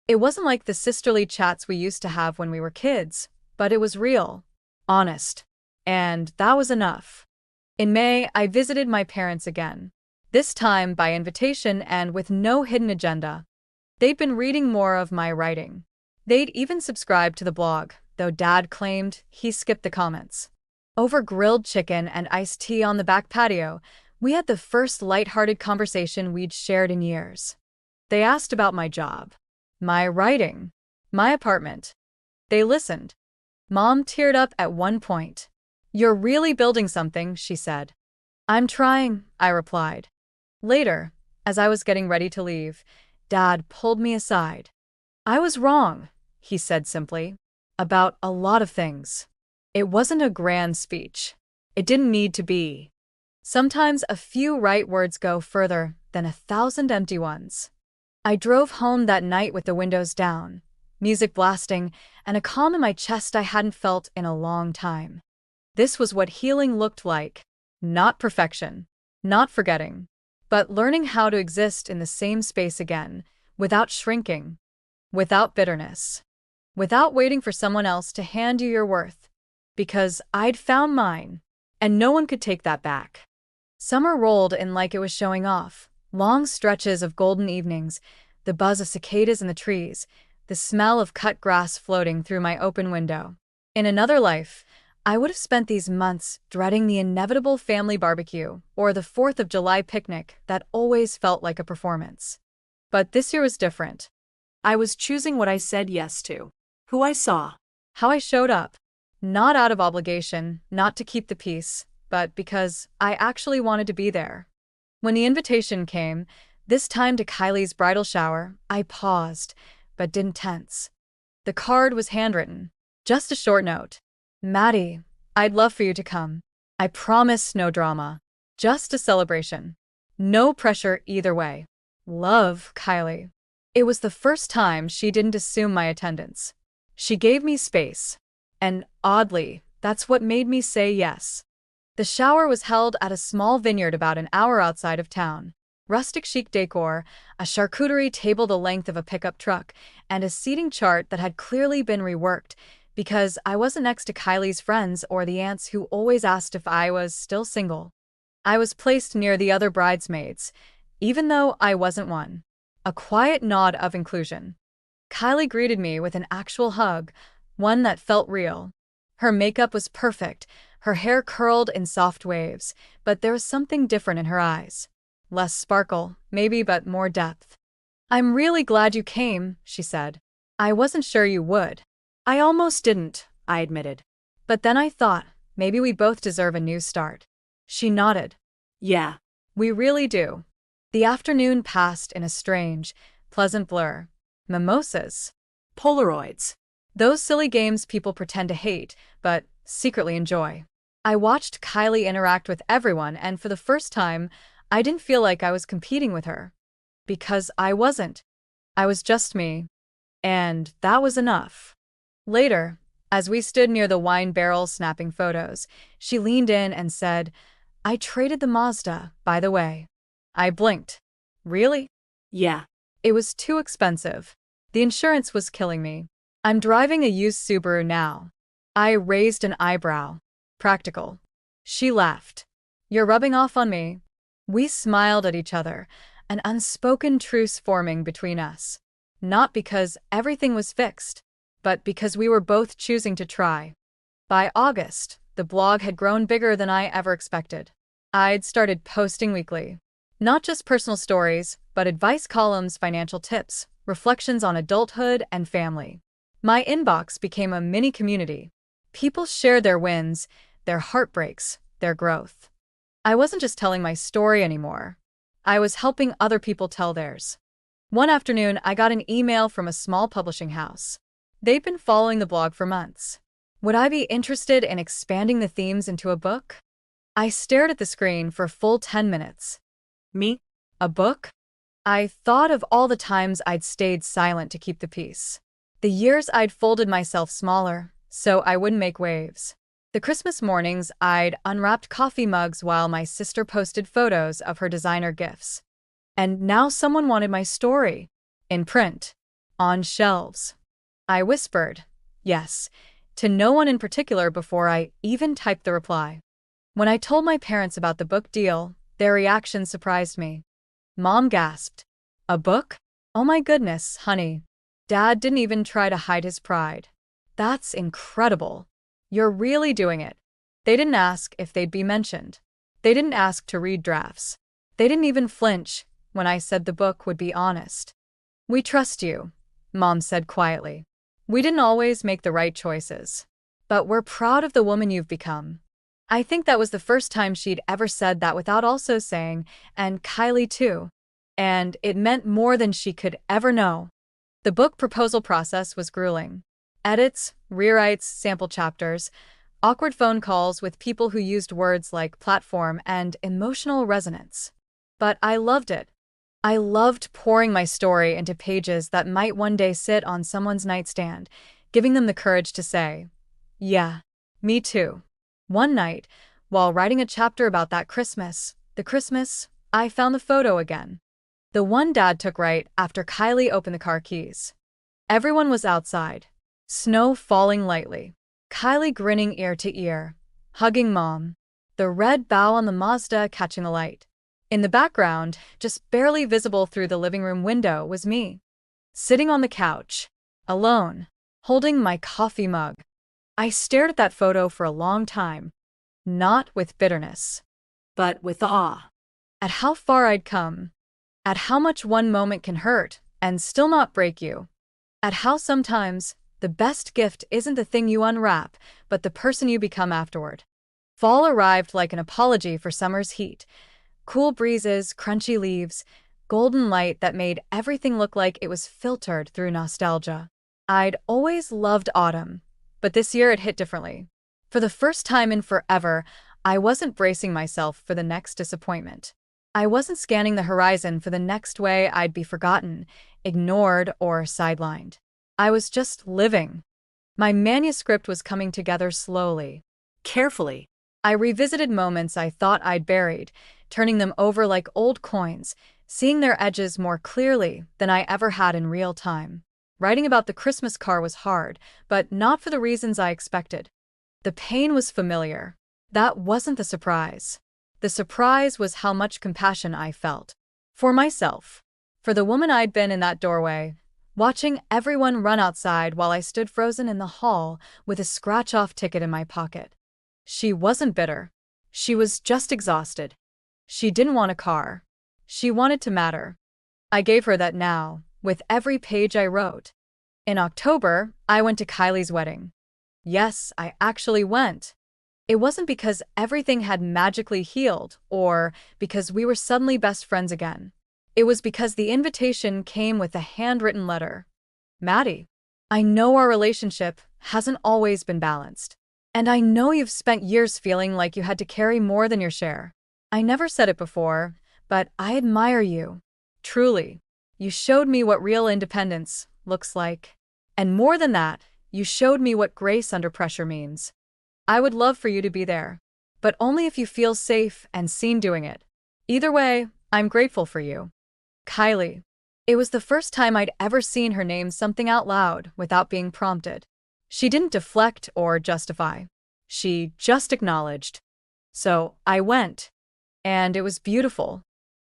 It wasn't like the sisterly chats we used to have when we were kids, but it was real, honest. And that was enough. In May, I visited my parents again. This time by invitation and with no hidden agenda. They'd been reading more of my writing. They'd even subscribed to the blog, though Dad claimed he skipped the comments. Over grilled chicken and iced tea on the back patio, we had the first lighthearted conversation we'd shared in years. They asked about my job, my writing, my apartment. They listened. Mom teared up at one point. You're really building something, she said. I'm trying, I replied. Later, as I was getting ready to leave, Dad pulled me aside. I was wrong, he said simply, about a lot of things. It wasn't a grand speech. It didn't need to be. Sometimes a few right words go further than 1,000 empty ones. I drove home that night with the windows down, music blasting, and a calm in my chest I hadn't felt in a long time. This was what healing looked like. Not perfection, not forgetting, but learning how to exist in the same space again, without shrinking, without bitterness, without waiting for someone else to hand you your worth. Because I'd found mine, and no one could take that back. Summer rolled in like it was showing off. Long stretches of golden evenings, the buzz of cicadas in the trees, the smell of cut grass floating through my open window. In another life, I would have spent these months dreading the inevitable family barbecue or the 4th of July picnic that always felt like a performance. But this year was different. I was choosing what I said yes to, who I saw, how I showed up, not out of obligation, not to keep the peace, but because I actually wanted to be there. When the invitation came, this time to Kylie's bridal shower, I paused, but didn't tense. The card was handwritten, just a short note. Maddie, I'd love for you to come. I promise no drama. Just a celebration. No pressure either way. Love, Kylie. It was the first time she didn't assume my attendance. She gave me space. And oddly, that's what made me say yes. The shower was held at a small vineyard about an hour outside of town. Rustic chic decor, a charcuterie table the length of a pickup truck, and a seating chart that had clearly been reworked because I wasn't next to Kylie's friends or the aunts who always asked if I was still single. I was placed near the other bridesmaids, even though I wasn't one. A quiet nod of inclusion. Kylie greeted me with an actual hug, one that felt real. Her makeup was perfect, her hair curled in soft waves, but there was something different in her eyes. Less sparkle, maybe, but more depth. I'm really glad you came, she said. I wasn't sure you would. I almost didn't, I admitted. But then I thought, maybe we both deserve a new start. She nodded. Yeah. We really do. The afternoon passed in a strange, pleasant blur. Mimosas. Polaroids. Those silly games people pretend to hate, but secretly enjoy. I watched Kylie interact with everyone, and for the first time, I didn't feel like I was competing with her. Because I wasn't. I was just me. And that was enough. Later, as we stood near the wine barrel snapping photos, she leaned in and said, I traded the Mazda, by the way. I blinked. Really? Yeah. It was too expensive. The insurance was killing me. I'm driving a used Subaru now. I raised an eyebrow. Practical. She laughed. You're rubbing off on me. We smiled at each other, an unspoken truce forming between us. Not because everything was fixed, but because we were both choosing to try. By August, the blog had grown bigger than I ever expected. I'd started posting weekly. Not just personal stories, but advice columns, financial tips, reflections on adulthood and family. My inbox became a mini community. People shared their wins, their heartbreaks, their growth. I wasn't just telling my story anymore. I was helping other people tell theirs. One afternoon, I got an email from a small publishing house. They'd been following the blog for months. Would I be interested in expanding the themes into a book? I stared at the screen for a full 10 minutes. Me? A book? I thought of all the times I'd stayed silent to keep the peace. The years I'd folded myself smaller, so I wouldn't make waves. The Christmas mornings I'd unwrapped coffee mugs while my sister posted photos of her designer gifts. And now someone wanted my story. In print. On shelves. I whispered, yes, to no one in particular before I even typed the reply. When I told my parents about the book deal, their reaction surprised me. Mom gasped, "A book? Oh my goodness, honey." Dad didn't even try to hide his pride. "That's incredible. You're really doing it." They didn't ask if they'd be mentioned. They didn't ask to read drafts. They didn't even flinch when I said the book would be honest. "We trust you," Mom said quietly. "We didn't always make the right choices. But we're proud of the woman you've become." I think that was the first time she'd ever said that without also saying, "And Kylie too." And it meant more than she could ever know. The book proposal process was grueling. Edits, rewrites, sample chapters, awkward phone calls with people who used words like platform and emotional resonance. But I loved it. I loved pouring my story into pages that might one day sit on someone's nightstand, giving them the courage to say, "Yeah, me too." One night, while writing a chapter about that Christmas, I found the photo again. The one Dad took right after Kylie opened the car keys. Everyone was outside. Snow falling lightly. Kylie grinning ear to ear, hugging Mom. The red bow on the Mazda catching the light. In the background, just barely visible through the living room window, was me. Sitting on the couch. Alone. Holding my coffee mug. I stared at that photo for a long time. Not with bitterness. But with awe. At how far I'd come. At how much one moment can hurt and still not break you. At how sometimes the best gift isn't the thing you unwrap, but the person you become afterward. Fall arrived like an apology for summer's heat. Cool breezes, crunchy leaves, golden light that made everything look like it was filtered through nostalgia. I'd always loved autumn, but this year it hit differently. For the first time in forever, I wasn't bracing myself for the next disappointment. I wasn't scanning the horizon for the next way I'd be forgotten, ignored, or sidelined. I was just living. My manuscript was coming together slowly. Carefully. I revisited moments I thought I'd buried, turning them over like old coins, seeing their edges more clearly than I ever had in real time. Writing about the Christmas car was hard, but not for the reasons I expected. The pain was familiar. That wasn't the surprise. The surprise was how much compassion I felt. For myself. For the woman I'd been in that doorway, watching everyone run outside while I stood frozen in the hall with a scratch-off ticket in my pocket. She wasn't bitter. She was just exhausted. She didn't want a car. She wanted to matter. I gave her that now, with every page I wrote. In October, I went to Kylie's wedding. Yes, I actually went. It wasn't because everything had magically healed or because we were suddenly best friends again. It was because the invitation came with a handwritten letter. "Maddie, I know our relationship hasn't always been balanced. And I know you've spent years feeling like you had to carry more than your share. I never said it before, but I admire you. Truly. You showed me what real independence looks like. And more than that, you showed me what grace under pressure means. I would love for you to be there, but only if you feel safe and seen doing it. Either way, I'm grateful for you." Kylie. It was the first time I'd ever seen her name something out loud without being prompted. She didn't deflect or justify. She just acknowledged. So I went. And it was beautiful.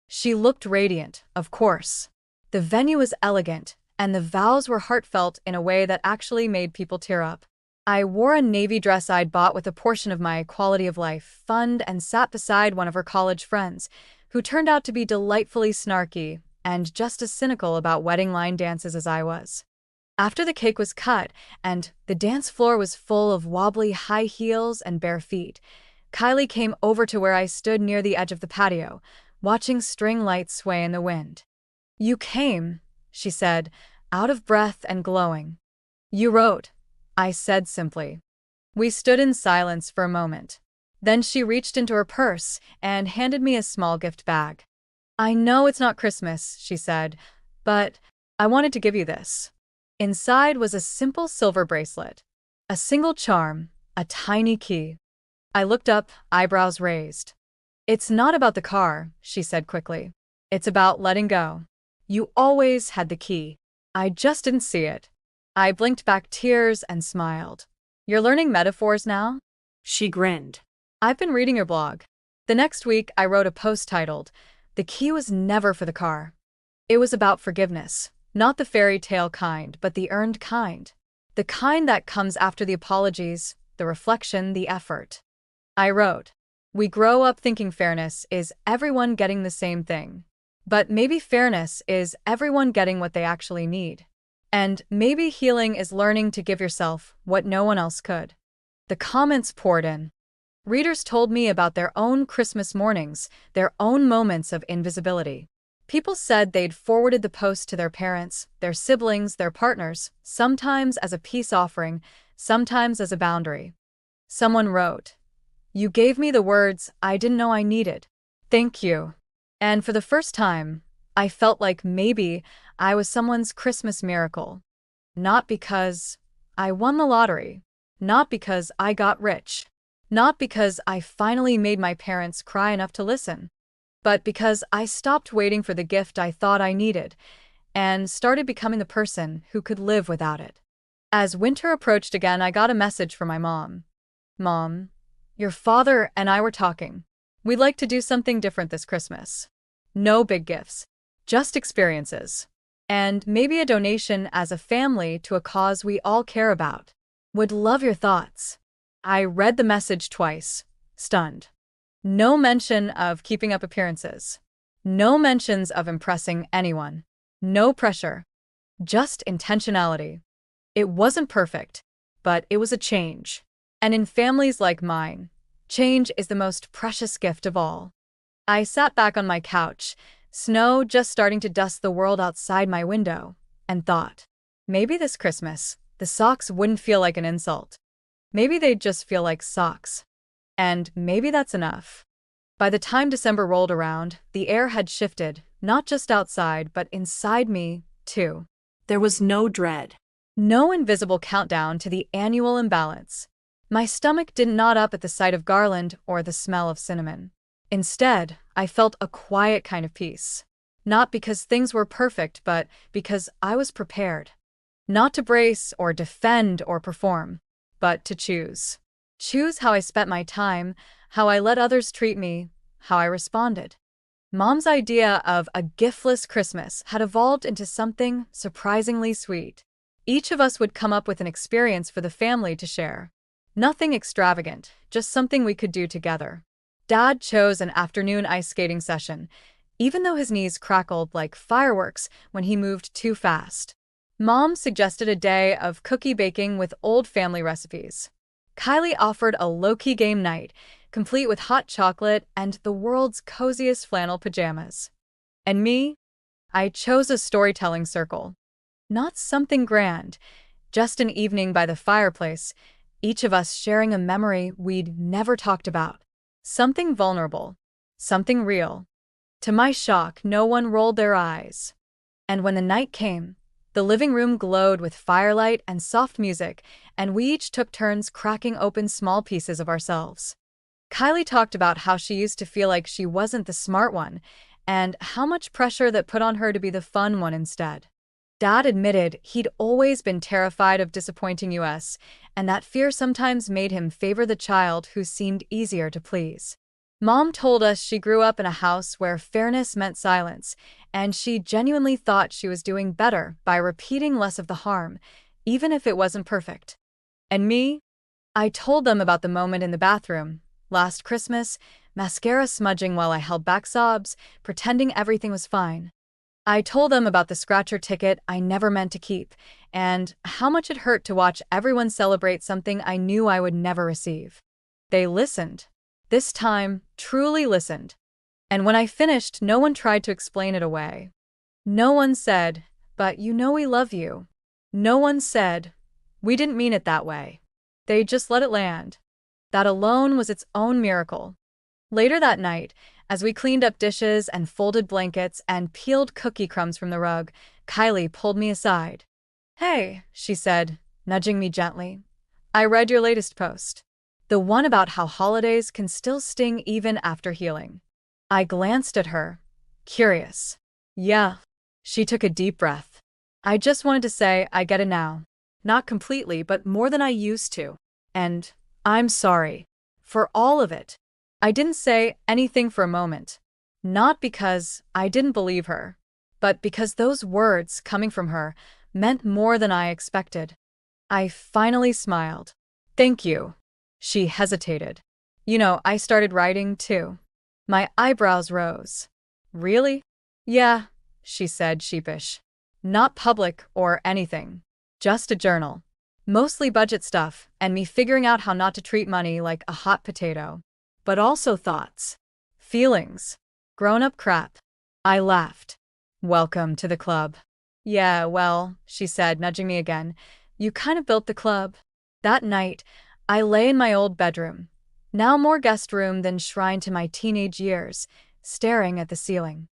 She looked radiant, of course. The venue was elegant, and the vows were heartfelt in a way that actually made people tear up. I wore a navy dress I'd bought with a portion of my quality of life fund and sat beside one of her college friends, who turned out to be delightfully snarky and just as cynical about wedding line dances as I was. After the cake was cut and the dance floor was full of wobbly high heels and bare feet, Kylie came over to where I stood near the edge of the patio, watching string lights sway in the wind. "You came," she said, out of breath and glowing. You wrote, I said simply. We stood in silence for a moment. Then she reached into her purse and handed me a small gift bag. I know it's not Christmas, she said, but I wanted to give you this. Inside was a simple silver bracelet. A single charm, a tiny key. I looked up, eyebrows raised. It's not about the car, she said quickly. It's about letting go. You always had the key. I just didn't see it. I blinked back tears and smiled. You're learning metaphors now? She grinned. I've been reading your blog. The next week, I wrote a post titled, The Key Was Never for the Car. It was about forgiveness, not the fairy tale kind, but the earned kind. The kind that comes after the apologies, the reflection, the effort. I wrote, we grow up thinking fairness is everyone getting the same thing. But maybe fairness is everyone getting what they actually need. And maybe healing is learning to give yourself what no one else could. The comments poured in. Readers told me about their own Christmas mornings, their own moments of invisibility. People said they'd forwarded the post to their parents, their siblings, their partners, sometimes as a peace offering, sometimes as a boundary. Someone wrote, You gave me the words I didn't know I needed. Thank you. And for the first time, I felt like maybe I was someone's Christmas miracle. Not because I won the lottery, not because I got rich, not because I finally made my parents cry enough to listen, but because I stopped waiting for the gift I thought I needed and started becoming the person who could live without it. As winter approached again, I got a message from my mom. Mom, your father and I were talking. We'd like to do something different this Christmas. No big gifts, just experiences. And maybe a donation as a family to a cause we all care about. Would love your thoughts. I read the message twice, stunned. No mention of keeping up appearances. No mentions of impressing anyone. No pressure. Just intentionality. It wasn't perfect, but it was a change. And in families like mine, change is the most precious gift of all. I sat back on my couch, snow just starting to dust the world outside my window, and thought, maybe this Christmas, the socks wouldn't feel like an insult. Maybe they'd just feel like socks. And maybe that's enough. By the time December rolled around, the air had shifted, not just outside, but inside me, too. There was no dread. No invisible countdown to the annual imbalance. My stomach didn't knot up at the sight of garland or the smell of cinnamon. Instead, I felt a quiet kind of peace. Not because things were perfect, but because I was prepared. Not to brace or defend or perform, but to choose. Choose how I spent my time, how I let others treat me, how I responded. Mom's idea of a giftless Christmas had evolved into something surprisingly sweet. Each of us would come up with an experience for the family to share. Nothing extravagant, just something we could do together. Dad chose an afternoon ice skating session, even though his knees crackled like fireworks when he moved too fast. Mom suggested a day of cookie baking with old family recipes. Kylie offered a low-key game night, complete with hot chocolate and the world's coziest flannel pajamas. And me? I chose a storytelling circle. Not something grand, just an evening by the fireplace, each of us sharing a memory we'd never talked about. Something vulnerable, something real. To my shock, no one rolled their eyes. And when the night came, the living room glowed with firelight and soft music, and we each took turns cracking open small pieces of ourselves. Kylie talked about how she used to feel like she wasn't the smart one, and how much pressure that put on her to be the fun one instead. Dad admitted he'd always been terrified of disappointing us, and that fear sometimes made him favor the child who seemed easier to please. Mom told us she grew up in a house where fairness meant silence, and she genuinely thought she was doing better by repeating less of the harm, even if it wasn't perfect. And me? I told them about the moment in the bathroom, last Christmas, mascara smudging while I held back sobs, pretending everything was fine. I told them about the scratcher ticket I never meant to keep, and how much it hurt to watch everyone celebrate something I knew I would never receive. They listened. This time, truly listened. And when I finished, no one tried to explain it away. No one said, "But you know we love you." No one said, We didn't mean it that way. They just let it land. That alone was its own miracle. Later that night, as we cleaned up dishes and folded blankets and peeled cookie crumbs from the rug, Kylie pulled me aside. "Hey," she said, nudging me gently. "I read your latest post. The one about how holidays can still sting even after healing." I glanced at her, curious. "Yeah." She took a deep breath. "I just wanted to say I get it now. Not completely, but more than I used to. And I'm sorry. For all of it." I didn't say anything for a moment. Not because I didn't believe her, but because those words coming from her meant more than I expected. I finally smiled. "Thank you." She hesitated. I started writing too." My eyebrows rose. "Really?" "Yeah," she said, sheepish. "Not public or anything. Just a journal. Mostly budget stuff and me figuring out how not to treat money like a hot potato. But also thoughts. Feelings. Grown-up crap." I laughed. "Welcome to the club." "Yeah, well," she said, nudging me again, "you kind of built the club." That night, I lay in my old bedroom, now more guest room than shrine to my teenage years, staring at the ceiling.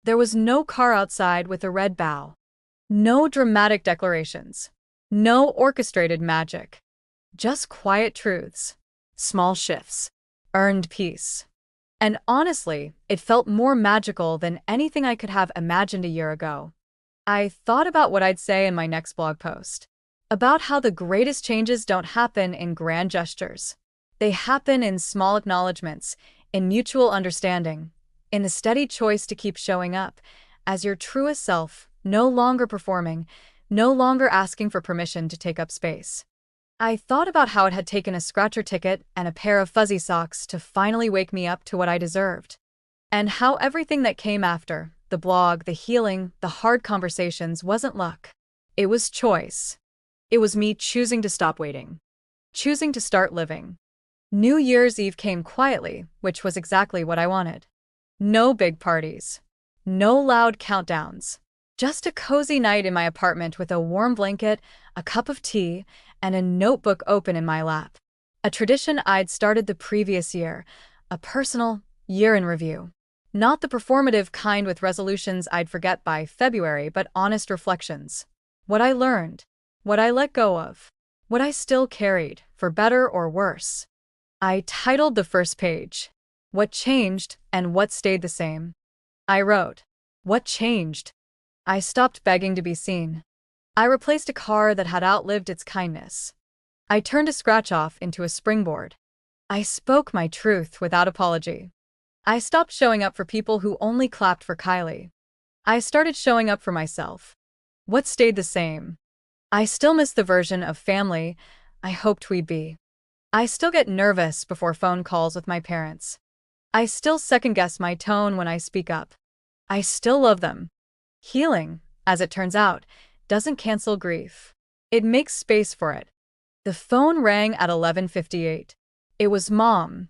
There was no car outside with a red bow. No dramatic declarations. No orchestrated magic. Just quiet truths. Small shifts. Earned peace. And honestly, it felt more magical than anything I could have imagined a year ago. I thought about what I'd say in my next blog post. About how the greatest changes don't happen in grand gestures. They happen in small acknowledgments, in mutual understanding, in the steady choice to keep showing up as your truest self, no longer performing, no longer asking for permission to take up space. I thought about how it had taken a scratcher ticket and a pair of fuzzy socks to finally wake me up to what I deserved. And how everything that came after, the blog, the healing, the hard conversations, wasn't luck. It was choice. It was me choosing to stop waiting. Choosing to start living. New Year's Eve came quietly, which was exactly what I wanted. No big parties. No loud countdowns. Just a cozy night in my apartment with a warm blanket, a cup of tea, and a notebook open in my lap. A tradition I'd started the previous year, a personal year in review. Not the performative kind with resolutions I'd forget by February, but honest reflections. What I learned, what I let go of, what I still carried, for better or worse. I titled the first page, "What Changed and What Stayed the Same." I wrote, "What changed?" I stopped begging to be seen. I replaced a car that had outlived its kindness. I turned a scratch-off into a springboard. I spoke my truth without apology. I stopped showing up for people who only clapped for Kylie. I started showing up for myself. What stayed the same? I still miss the version of family I hoped we'd be. I still get nervous before phone calls with my parents. I still second-guess my tone when I speak up. I still love them. Healing, as it turns out, doesn't cancel grief. It makes space for it. The phone rang at 11:58. It was Mom.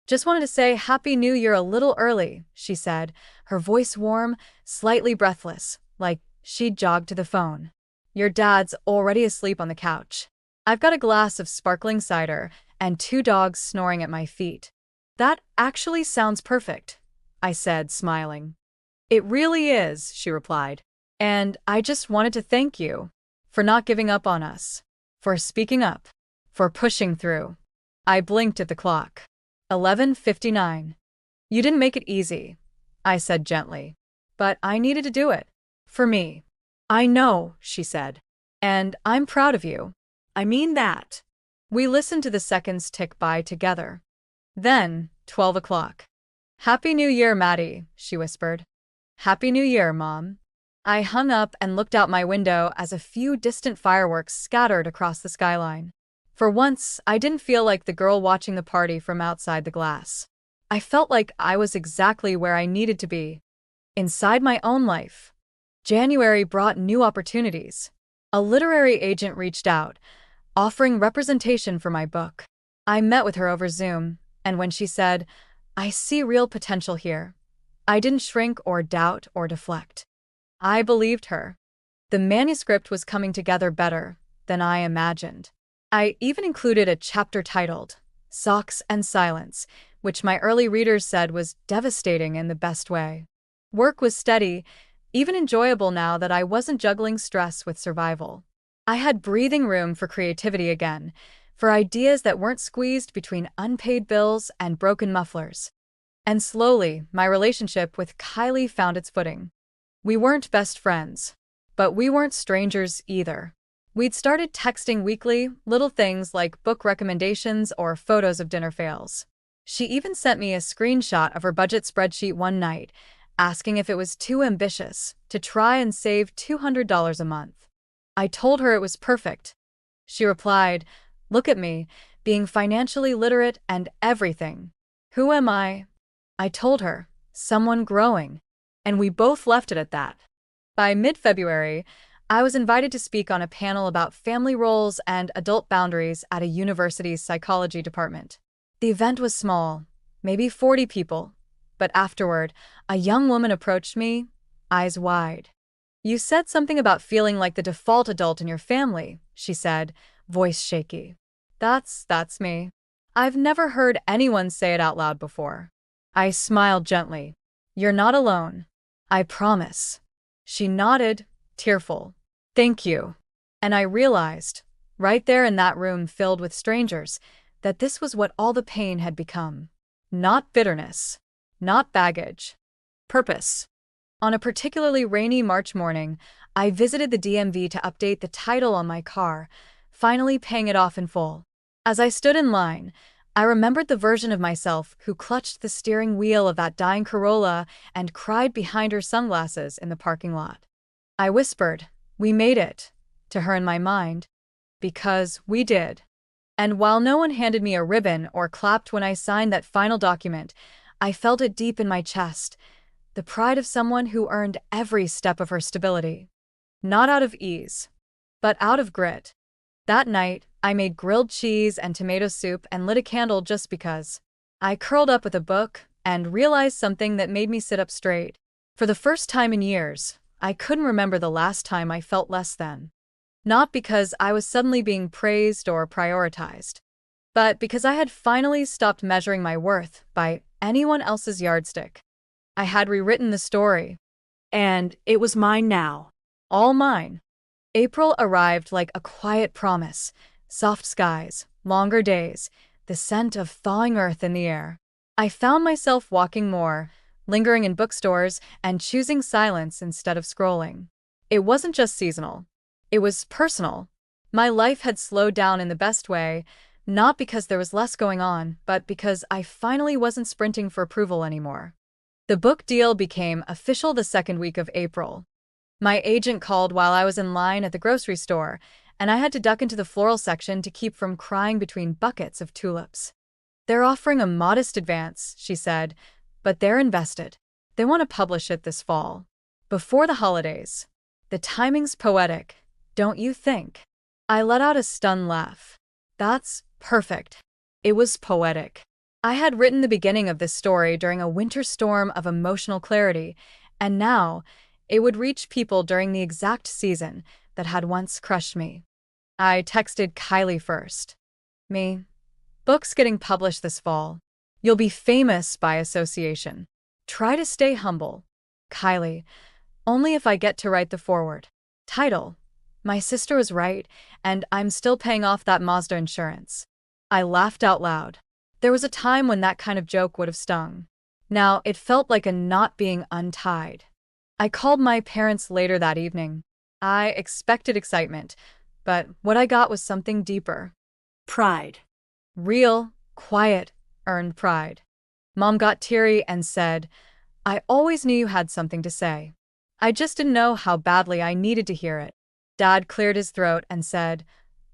"Just wanted to say Happy New Year a little early," she said, her voice warm, slightly breathless, like she'd jogged to the phone. "Your dad's already asleep on the couch. I've got a glass of sparkling cider and 2 dogs snoring at my feet." "That actually sounds perfect," I said, smiling. "It really is," she replied. "And I just wanted to thank you for not giving up on us, for speaking up, for pushing through." I blinked at the clock. 11:59. "You didn't make it easy," I said gently. "But I needed to do it. For me." "I know," she said. "And I'm proud of you. I mean that." We listened to the seconds tick by together. Then, 12 o'clock. "Happy New Year, Maddie," she whispered. "Happy New Year, Mom." I hung up and looked out my window as a few distant fireworks scattered across the skyline. For once, I didn't feel like the girl watching the party from outside the glass. I felt like I was exactly where I needed to be. Inside my own life. January brought new opportunities. A literary agent reached out, offering representation for my book. I met with her over Zoom, and when she said, "I see real potential here," I didn't shrink or doubt or deflect. I believed her. The manuscript was coming together better, than I imagined. I even included a chapter titled Socks and Silence, which my early readers said was devastating in the best way. Work was steady, even enjoyable now that I wasn't juggling stress with survival. I had breathing room for creativity again, for ideas that weren't squeezed between unpaid bills and broken mufflers. And slowly, my relationship with Kylie found its footing. We weren't best friends, but we weren't strangers either. We'd started texting weekly, little things like book recommendations or photos of dinner fails. She even sent me a screenshot of her budget spreadsheet one night, asking if it was too ambitious to try and save $200 a month. I told her it was perfect. She replied, "Look at me, being financially literate and everything. Who am I?" I told her, "Someone growing." And we both left it at that. By mid-February, I was invited to speak on a panel about family roles and adult boundaries at a university's psychology department. The event was small, maybe 40 people, but afterward, a young woman approached me, eyes wide. "You said something about feeling like the default adult in your family," she said, voice shaky. That's me. I've never heard anyone say it out loud before." I smiled gently. "You're not alone. I promise." She nodded, tearful. "Thank you." And I realized, right there in that room filled with strangers, that this was what all the pain had become. Not bitterness. Not baggage. Purpose. On a particularly rainy March morning, I visited the DMV to update the title on my car, finally paying it off in full. As I stood in line, I remembered the version of myself who clutched the steering wheel of that dying Corolla and cried behind her sunglasses in the parking lot. I whispered, "We made it," to her in my mind. Because we did. And while no one handed me a ribbon or clapped when I signed that final document, I felt it deep in my chest, the pride of someone who earned every step of her stability. Not out of ease, but out of grit. That night, I made grilled cheese and tomato soup and lit a candle just because. I curled up with a book and realized something that made me sit up straight. For the first time in years, I couldn't remember the last time I felt less than. Not because I was suddenly being praised or prioritized, but because I had finally stopped measuring my worth by anyone else's yardstick. I had rewritten the story, And it was mine now. all mine. April arrived like a quiet promise, soft skies, longer days, the scent of thawing earth in the air. I found myself walking more, lingering in bookstores, and choosing silence instead of scrolling. It wasn't just seasonal. It was personal. My life had slowed down in the best way, not because there was less going on, but because I finally wasn't sprinting for approval anymore. The book deal became official the second week of April. My agent called while I was in line at the grocery store, and I had to duck into the floral section to keep from crying between buckets of tulips. "They're offering a modest advance," she said, "but they're invested. They want to publish it this fall. Before the holidays. The timing's poetic, don't you think?" I let out a stunned laugh. That's perfect. It was poetic. I had written the beginning of this story during a winter storm of emotional clarity, and now it would reach people during the exact season that had once crushed me. I texted Kylie first. "Me. Book's getting published this fall. You'll be famous by association. Try to stay humble." Kylie. "Only if I get to write the foreword." Title. "My sister was right, and I'm still paying off that Mazda insurance." I laughed out loud. There was a time when that kind of joke would have stung. Now it felt like a knot being untied. I called my parents later that evening. I expected excitement, but what I got was something deeper. Pride. Real, quiet, earned pride. Mom got teary and said, "I always knew you had something to say. I just didn't know how badly I needed to hear it." Dad cleared his throat and said,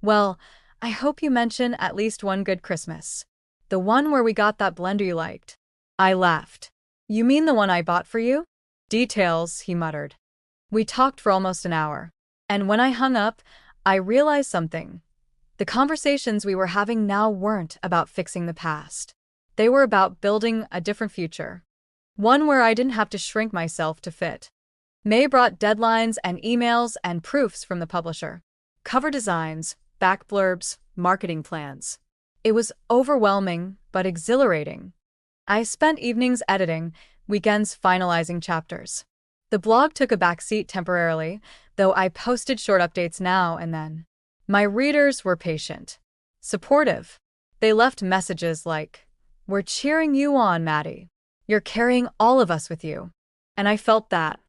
"Well, I hope you mention at least one good Christmas. The one where we got that blender you liked." I laughed. "You mean the one I bought for you?" "Details," he muttered. We talked for almost an hour. And when I hung up, I realized something. The conversations we were having now weren't about fixing the past. They were about building a different future. One where I didn't have to shrink myself to fit. May brought deadlines and emails and proofs from the publisher. Cover designs, back blurbs, marketing plans. It was overwhelming, but exhilarating. I spent evenings editing, weekends finalizing chapters. The blog took a backseat temporarily, though I posted short updates now and then. My readers were patient, supportive. They left messages like, "We're cheering you on, Maddie. You're carrying all of us with you." And I felt that.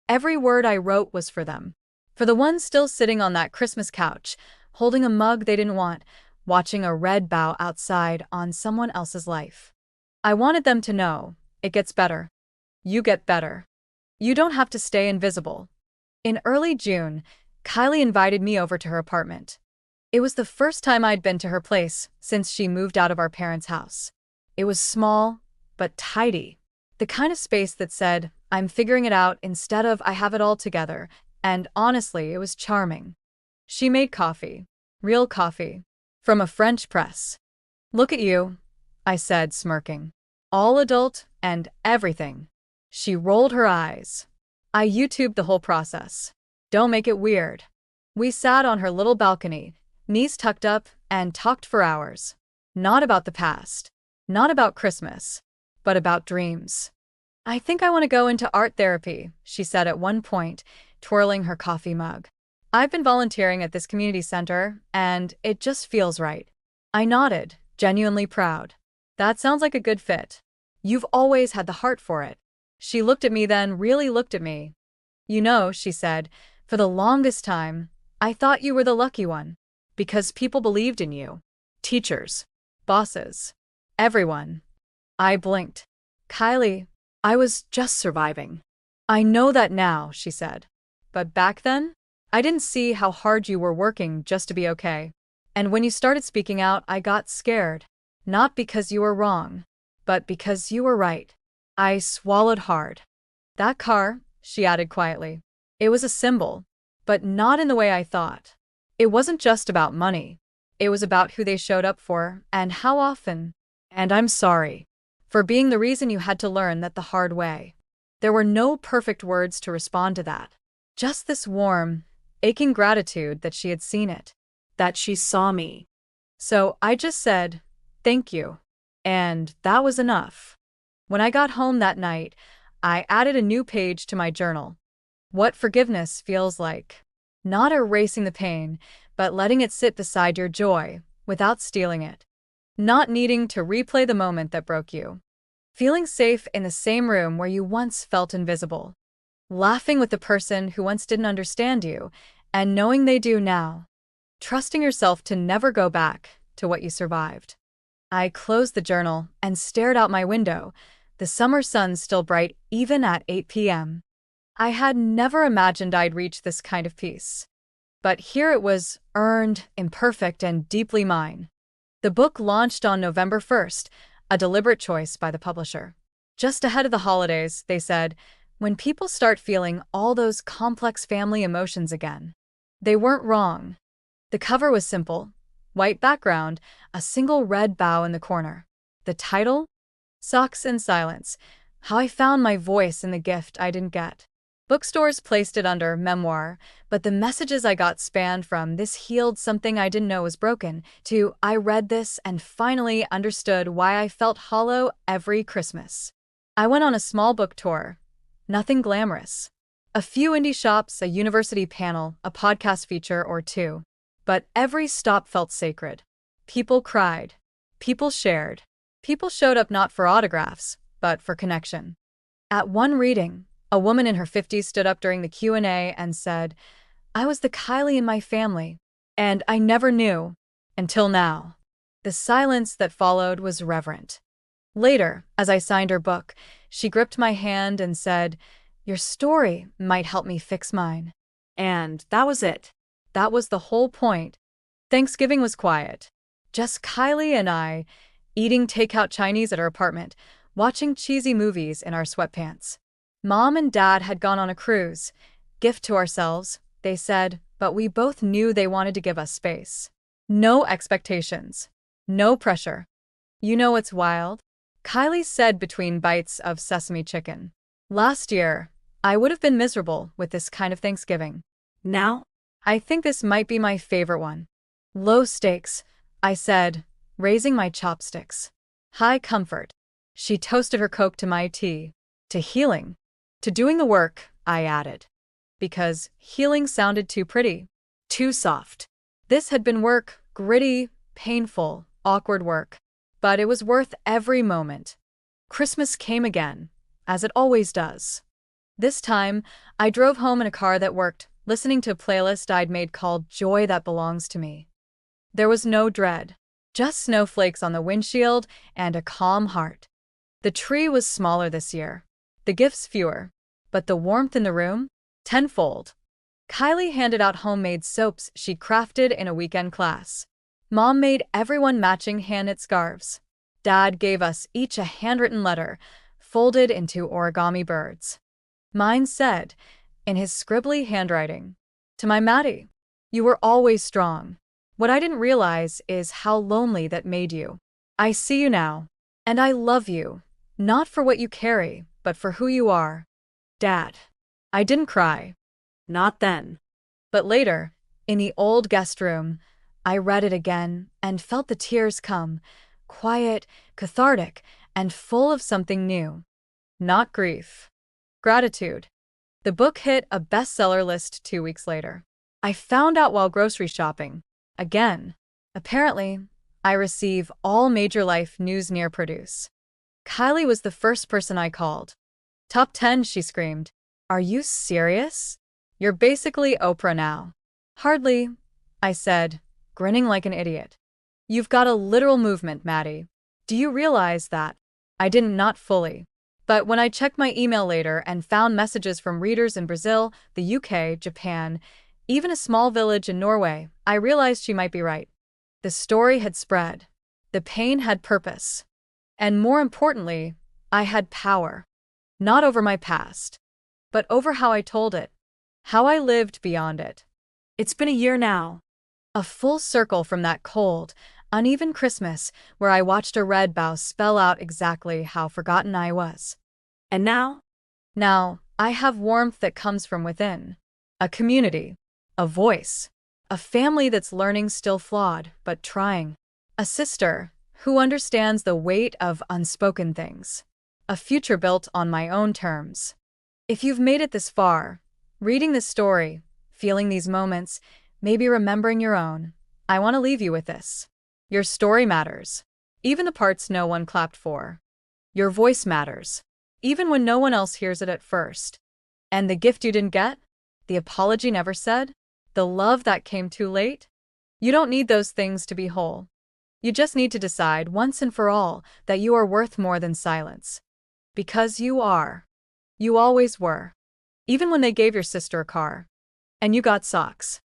Every word I wrote was for them. For the ones still sitting on that Christmas couch, holding a mug they didn't want, watching a red bow outside on someone else's life. I wanted them to know, it gets better. You get better. You don't have to stay invisible. In early June, Kylie invited me over to her apartment. It was the first time I'd been to her place since she moved out of our parents' house. It was small, but tidy. The kind of space that said, "I'm figuring it out," instead of "I have it all together," and honestly, it was charming. She made coffee. Real coffee. From a French press. "Look at you," I said, smirking. "All adult and everything." She rolled her eyes. I YouTubed the whole process. Don't make it weird. We sat on her little balcony, knees tucked up, and talked for hours. Not about the past. Not about Christmas. But about dreams. "I think I want to go into art therapy," she said at one point, twirling her coffee mug. "I've been volunteering at this community center, and it just feels right." I nodded, genuinely proud. "That sounds like a good fit. You've always had the heart for it." She looked at me, then really looked at me. "You know," she said, "for the longest time, I thought you were the lucky one. Because people believed in you. Teachers. Bosses. Everyone." I blinked. "Kylie, I was just surviving." "I know that now," she said. "But back then, I didn't see how hard you were working just to be okay. And when you started speaking out, I got scared. Not because you were wrong, but because you were right." I swallowed hard. "That car," she added quietly. "It was a symbol, but not in the way I thought. It wasn't just about money. It was about who they showed up for and how often. And I'm sorry for being the reason you had to learn that the hard way." There were no perfect words to respond to that. Just this warm, aching gratitude that she had seen it. That she saw me. So I just said, "Thank you." And that was enough. When I got home that night, I added a new page to my journal. What forgiveness feels like. Not erasing the pain, but letting it sit beside your joy, without stealing it. Not needing to replay the moment that broke you. Feeling safe in the same room where you once felt invisible. Laughing with the person who once didn't understand you, and knowing they do now. Trusting yourself to never go back to what you survived. I closed the journal and stared out my window, the summer sun still bright even at 8 p.m. I had never imagined I'd reach this kind of peace. But here it was, earned, imperfect, and deeply mine. The book launched on November 1st, a deliberate choice by the publisher. Just ahead of the holidays, they said, when people start feeling all those complex family emotions again. They weren't wrong. The cover was simple. White background, a single red bow in the corner. The title? Socks in Silence, How I Found My Voice in the Gift I Didn't Get. Bookstores placed it under memoir, but the messages I got spanned from "this healed something I didn't know was broken" to "I read this and finally understood why I felt hollow every Christmas." I went on a small book tour. Nothing glamorous. A few indie shops, a university panel, a podcast feature or two. But every stop felt sacred. People cried. People shared. People showed up not for autographs, but for connection. At one reading, a woman in her 50s stood up during the Q&A and said, "I was the Kylie in my family, and I never knew, until now." The silence that followed was reverent. Later, as I signed her book, she gripped my hand and said, "Your story might help me fix mine." And that was it. That was the whole point. Thanksgiving was quiet. Just Kylie and I, eating takeout Chinese at her apartment, watching cheesy movies in our sweatpants. Mom and Dad had gone on a cruise. Gift to ourselves, they said, but we both knew they wanted to give us space. No expectations. No pressure. "You know what's wild?" Kylie said between bites of sesame chicken. "Last year, I would have been miserable with this kind of Thanksgiving. Now, I think this might be my favorite one. Low stakes, I said, raising my chopsticks. High comfort. She toasted her Coke to my tea. To healing. To doing the work, I added. Because healing sounded too pretty. Too soft. This had been work, gritty, painful, awkward work. But it was worth every moment. Christmas came again, as it always does. This time, I drove home in a car that worked, listening to a playlist I'd made called Joy That Belongs to Me. There was no dread, just snowflakes on the windshield and a calm heart. The tree was smaller this year, the gifts fewer, but the warmth in the room, tenfold. Kylie handed out homemade soaps she'd crafted in a weekend class. Mom made everyone matching hand-knit scarves. Dad gave us each a handwritten letter, folded into origami birds. Mine said, in his scribbly handwriting, "To my Maddie, you were always strong. What I didn't realize is how lonely that made you. I see you now, and I love you, not for what you carry, but for who you are." Dad. I didn't cry. Not then. But later, in the old guest room, I read it again and felt the tears come, quiet, cathartic, and full of something new. Not grief. Gratitude. The book hit a bestseller list 2 weeks later. I found out while grocery shopping. Again. Apparently, I receive all major life news near produce. Kylie was the first person I called. "Top 10, she screamed. "Are you serious? You're basically Oprah now." "Hardly," I said, grinning like an idiot. "You've got a literal movement, Maddie. Do you realize that?" I didn't, not fully. But when I checked my email later and found messages from readers in Brazil, the UK, Japan, even a small village in Norway, I realized she might be right. The story had spread. The pain had purpose. And more importantly, I had power. Not over my past, but over how I told it. How I lived beyond it. It's been a year now. A full circle from that cold, uneven Christmas where I watched a red bough spell out exactly how forgotten I was. And now? Now, I have warmth that comes from within. A community. A voice. A family that's learning, still flawed, but trying. A sister who understands the weight of unspoken things. A future built on my own terms. If you've made it this far, reading this story, feeling these moments, maybe remembering your own, I want to leave you with this. Your story matters, even the parts no one clapped for. Your voice matters, even when no one else hears it at first. And the gift you didn't get? The apology never said? The love that came too late? You don't need those things to be whole. You just need to decide once and for all that you are worth more than silence. Because you are. You always were. Even when they gave your sister a car. And you got socks.